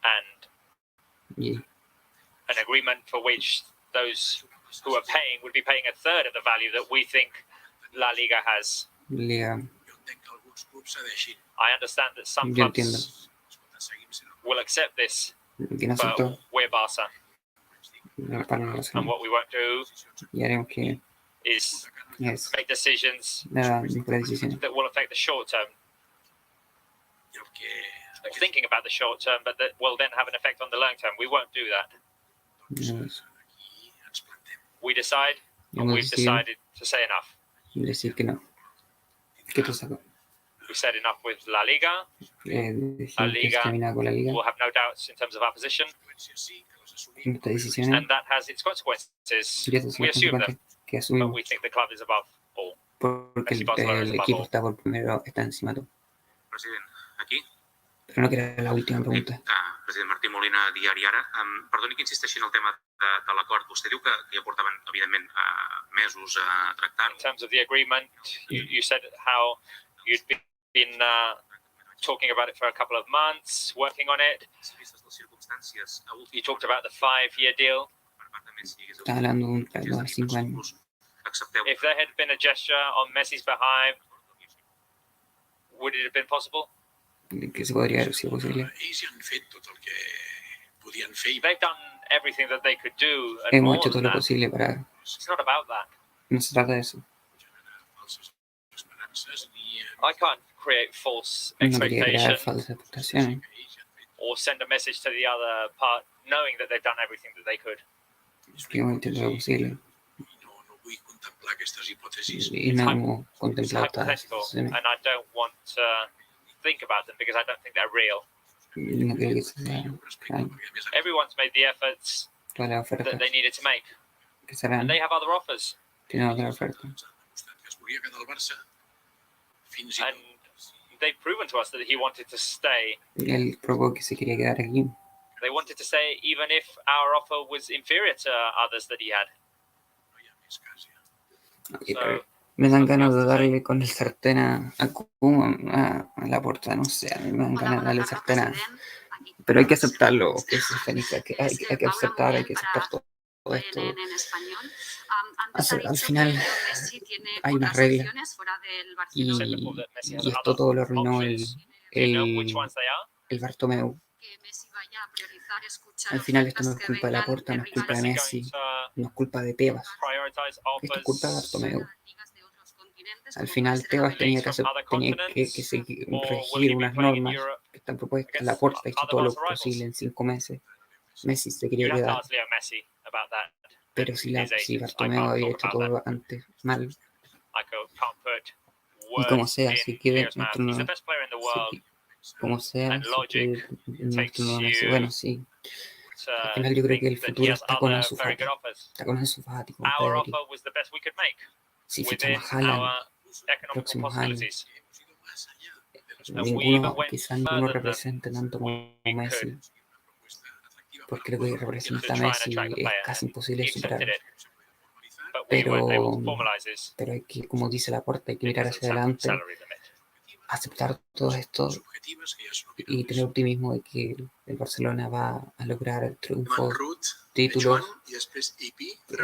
And Y an agreement for which those who are paying would be paying a third of the value that we think La Liga has. Liga, Jo entenc que alguns clubs cedeixin. I understand that some yo entiendo clubs Escolta, seguim sent el will accept this, que no aceptó, but we're Barca. para la And razón. what we won't do Y haremos que is es make decisions la mejor decisión. that will affect the short term, i el que thinking about the short term, but that will then have an effect on the long term. We won't do that. Nos- aquí ens plantem. We decide, and Hemos we've decidido decided to say enough. decir que no. ¿Qué te sacó? We said enough with La Liga. Dijimos que Liga se terminaba con la liga. We'll have no doubts in terms of our position, Conseqüències sí, que les assumim. En estas decisiones, and that has its consequences. y estas son We las assume them, consecuencias que but asumimos we think the club is above all. porque el equipo está por primero, está encima de todo. President, aquí. Pero no que era la última pregunta. President Martí Molina, Diari Ara. Perdoni que insisteixi en el tema de l'acord. Vostè diu que ja portaven, evidentment, mesos tractant-ho. In terms of the agreement, you said how you'd been talking about it for a couple of months, working on it. Vistes les circumstàncies, a últim You talked about the 5-year deal. per part de Messi, hagués Está hablando de un plazo de 5 años. accepteu If there had been a gesture on Messi's behalf, would it have been possible? Que se podría haber sido posible. Ells ja han fet tot el que podien fer i They've done everything that they could do and Hemos more hecho todo than lo that. posible para... It's not about that. No se trata de eso. generar falses esperances ni I can't create false No quería crear expectations falsas expectaciones. que ells ja han fet. or send a message to the other part knowing that they've done everything that they could. Que hemos hecho todo lo posible. I no vull contemplar d'aquestes hipòtesis. Y no hemos It's contemplado estas hypothetical, situaciones. and I don't want to think about them because I don't think they're real. No creo que sea real. Everyone's made the efforts Todas las that ofertas they needed to make, que serán, and they have other offers. tienen otra oferta. Que es volia quedar al Barça fins i And tot. they've proven to us that he wanted to stay. Y él probó que se quería quedar aquí. They wanted to stay even if our offer was inferior to others that he had. So, Me dan ganas de darle con el sartén a Laporta, no sé, a mí me dan ganas de darle sartén pero hay que aceptarlo, que es que hay que aceptar todo esto. Al final hay unas reglas y esto todo lo arruinó el Bartomeu. Al final esto no es culpa de Laporta, no es culpa de Messi, no es culpa de Tebas, esto es culpa de Bartomeu. Al final Tebas tenía que regir unas normas que están propuestas. Laporta hizo todo lo posible en 5 meses. Messi se quería quedar. Pero si Bartomeu había hecho todo antes mal, y como sea, si quiere como sea, si quiere nuestro nuevo Messi, bueno, sí. Al final yo creo que el futuro está con Ansu Fati. Está con Ansu Fati, con Pedri. Si fichamos a Haaland próximos años, quizás ninguno represente tanto como Messi, porque lo que representa Messi es casi imposible de superar. Pero hay que, como dice Laporta, hay que mirar hacia adelante, aceptar todo esto y tener optimismo de que el Barcelona va a lograr triunfos, títulos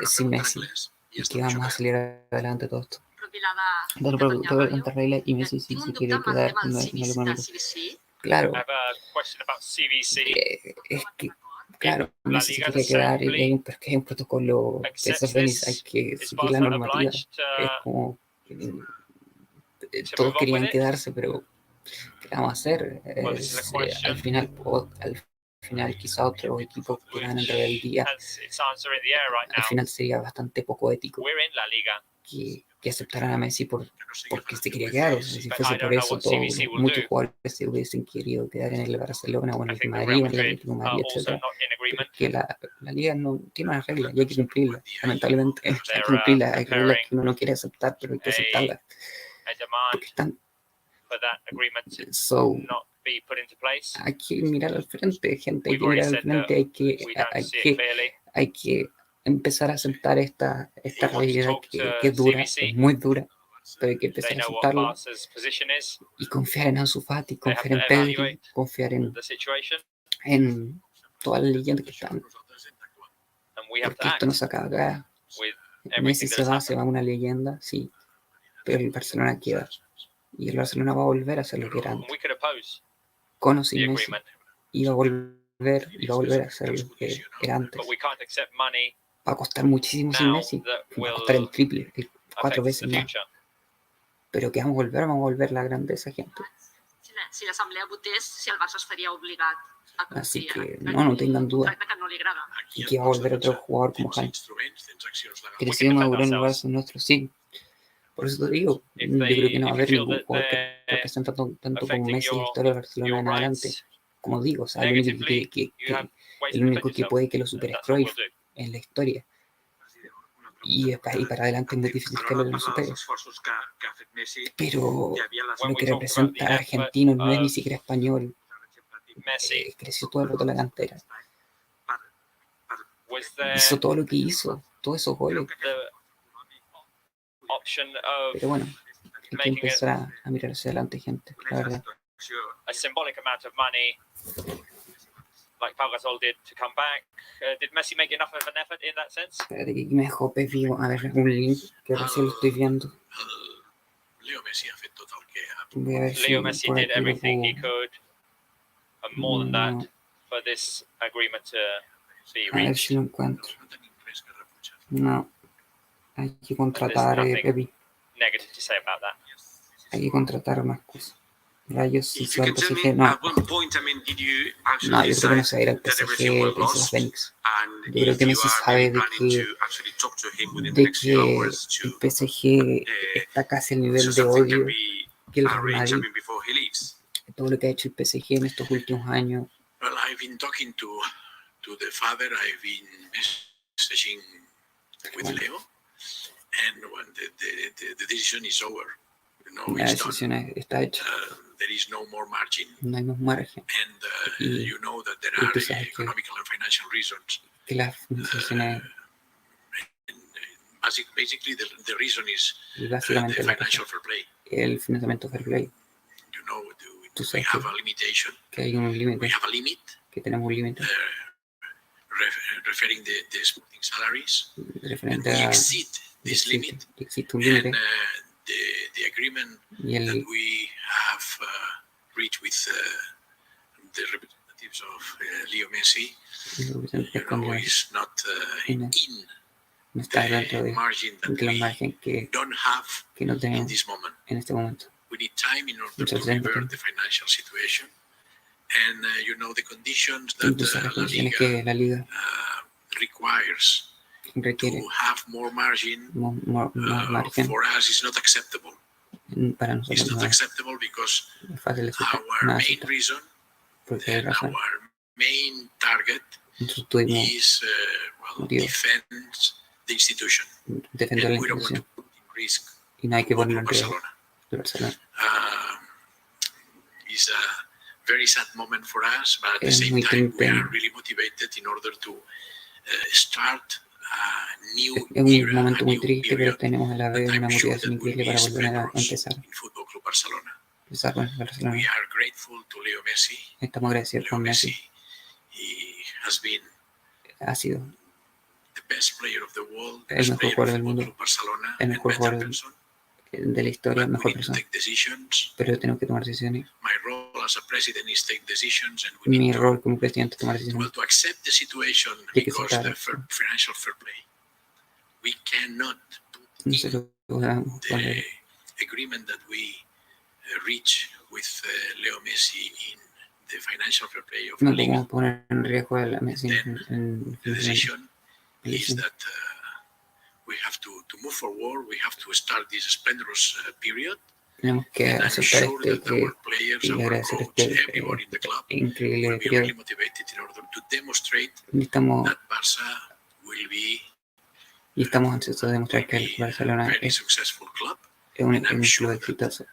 sin Messi y que vamos a salir adelante todo esto. Del productor de tanta regla y Messi si se quiere quedar no lo mando. Claro, es que claro, Messi se quiere quedar y hay un protocolo que se hay que seguir la normativa. Es como todos querían quedarse, pero ¿qué vamos a hacer? Al final quizá otro equipo que gana en rebeldía, al final sería bastante poco ético que aceptaran a Messi porque se quería quedar. O sea, si fuese por eso, muchos jugadores se hubiesen querido quedar en el Barcelona o en el Madrid o en el Atlético de Madrid, etc. Porque la liga no tiene una regla y hay que cumplirla. Lamentablemente hay que cumplirla. Hay reglas que uno no quiere aceptar, pero hay que aceptarlas. Porque están... hay que mirar al frente, gente, hay que mirar al frente, hay que empezar a aceptar esta realidad que es dura, es muy dura, pero hay que empezar a aceptarla y confiar en Ansu Fati, confiar en Pedri, confiar en todas las leyendas que están, porque esto no se acaba acá. Messi se va una leyenda, sí, pero el Barcelona queda y el Barcelona va a volver a ser lo que era antes, con o sin Messi, y va a volver a ser lo que era antes. Va a costar muchísimo sin Messi, va a costar el triple, 4 veces más. Pero que vamos a volver la grandeza, gente. Si l'assemblea votés, si el Barça estaria obligat a complir. Así que no tengan duda. Que no li agrada. Y que va a volver otro jugador como Jaime. Creció maduró en el Barça nuestro, sí. Por eso te digo, yo creo que no va a haber ningún jugador que representa tanto como Messi en la historia de Barcelona en adelante. Como digo, o sea, el único que puede que lo supere es Cruyff en la historia. Y para adelante es muy difícil que lo supere. Pero lo que representa a argentino no es ni siquiera español. Creció todo el rato la cantera. Hizo todo lo que hizo, todos esos goles. Pero bueno, hay que empezar a mirar hacia adelante, gente, la verdad. Like Pau Gasol did to come back. Did Messi make enough of an effort in that sense? Espérate que me dejó vivo. A ver, un link que recién lo estoy viendo. Leo Messi ha fet tot el que ha pogut. Voy a ver Leo Messi did everything he could, and more than that, for this agreement to be reached. A ver si lo encuentro. No. Hay que contratar, Pepi. Negative to say about that. Hay que contratar más cosas. Rayos, si If se you va al can tell me PSG, no. at one point, I mean, did you No, actually yo creo que no decide se va a ir al that PSG everything was el Príncipe lost? Fénix. And Yo creo if que you Messi are sabe maybe de planning que, to actually talk to him within the next few hours to el PSG está casi al nivel so de something can odio be que el Real arranged, I Madrid. mean, before he leaves. Todo lo que ha hecho el PSG en estos últimos años. Well, I've been talking to the father. I've been messaging with Leo, and when the decision is over, you know, La it's decisión done. está hecha. There is no more margin. No hay más margen. And you know that there are economical and financial reasons. Que las decisiones basically the reason is the financial fair play. El financiamiento fair play. You know, Tú we sabes have a limitation. Que hay un límite. We have a limit. Que tenemos un límite. Referring the sporting salaries. Referente we a exceed this limit. Existe un límite. And the agreement that we have reached with the representatives of Leo Messi, you know, is not in no está dentro de los margen que no tenemos en este momento. We need time in order to revert the financial situation, and you know the conditions that La Liga requires requiere to have more margin. Margen. For us, is not acceptable. Para nosotros it's not acceptable because our main reason and our main target is defend the institution. Defender la institución. Y no hay que ponerlo en riesgo. It's a very sad moment for us, but at the same time we are really motivated in order to start a new es un momento muy triste, pero tenemos a la vez una motivación increíble para volver a empezar. Barcelona. Barcelona. We are grateful to Leo Messi. Estamos agradecidos con Messi. He has been ha sido the best player of the world, el mejor jugador del mundo, Barcelona, el mejor jugador de la historia, mejor persona. Pero tenemos que tomar decisiones. Mi rol como presidente es tomar decisiones. Hay que aceptar. No se lo podamos poner. Agreement that we reach with Leo Messi in the financial fair play of no the podemos poner en riesgo a la Messi en the decision is that we have to move forward. We have to start this splendorous period. Tenemos que aceptar y agradecer increíble periodo. Y estamos ansiosos de demostrar que el Barcelona es un club exitoso.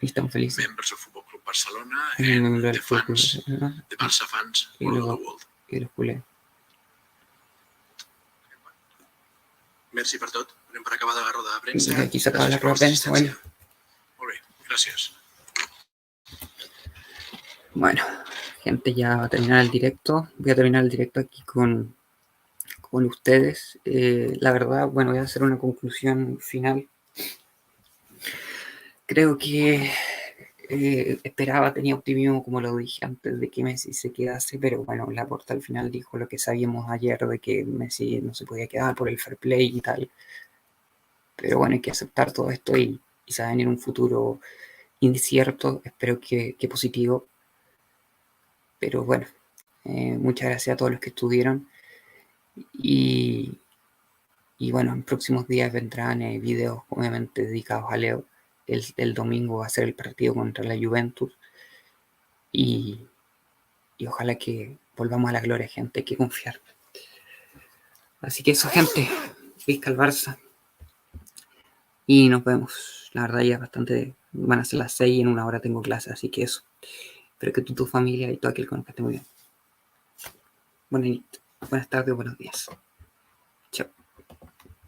Y estamos felices. En el nombre del Fútbol Barcelona y los culés. Merci per tot. Donem per acabada la roda de premsa. Aquí se acaba la roda de prensa, bueno. Molt bé, gràcies. Bueno, gente, ya va a terminar el directo. Voy a terminar el directo aquí con ustedes. La verdad, bueno, voy a hacer una conclusión final. Creo que esperaba, tenía optimismo, como lo dije antes, de que Messi se quedase, pero bueno, Laporta al final dijo lo que sabíamos ayer, de que Messi no se podía quedar por el fair play y tal. Pero bueno, hay que aceptar todo esto y se va a venir un futuro incierto, espero que positivo. Pero bueno, muchas gracias a todos los que estuvieron. Y bueno, en próximos días vendrán videos obviamente dedicados a Leo. El domingo va a ser el partido contra la Juventus. Y ojalá que volvamos a la gloria, gente. Hay que confiar. Así que eso, gente. Visca el Barça. Y nos vemos. La verdad ya es bastante... Van a ser las 6 y en una hora tengo clase. Así que eso. Espero que tú, tu familia y todo aquel con el que esté muy bien. Buenas tardes, buenos días. Chao.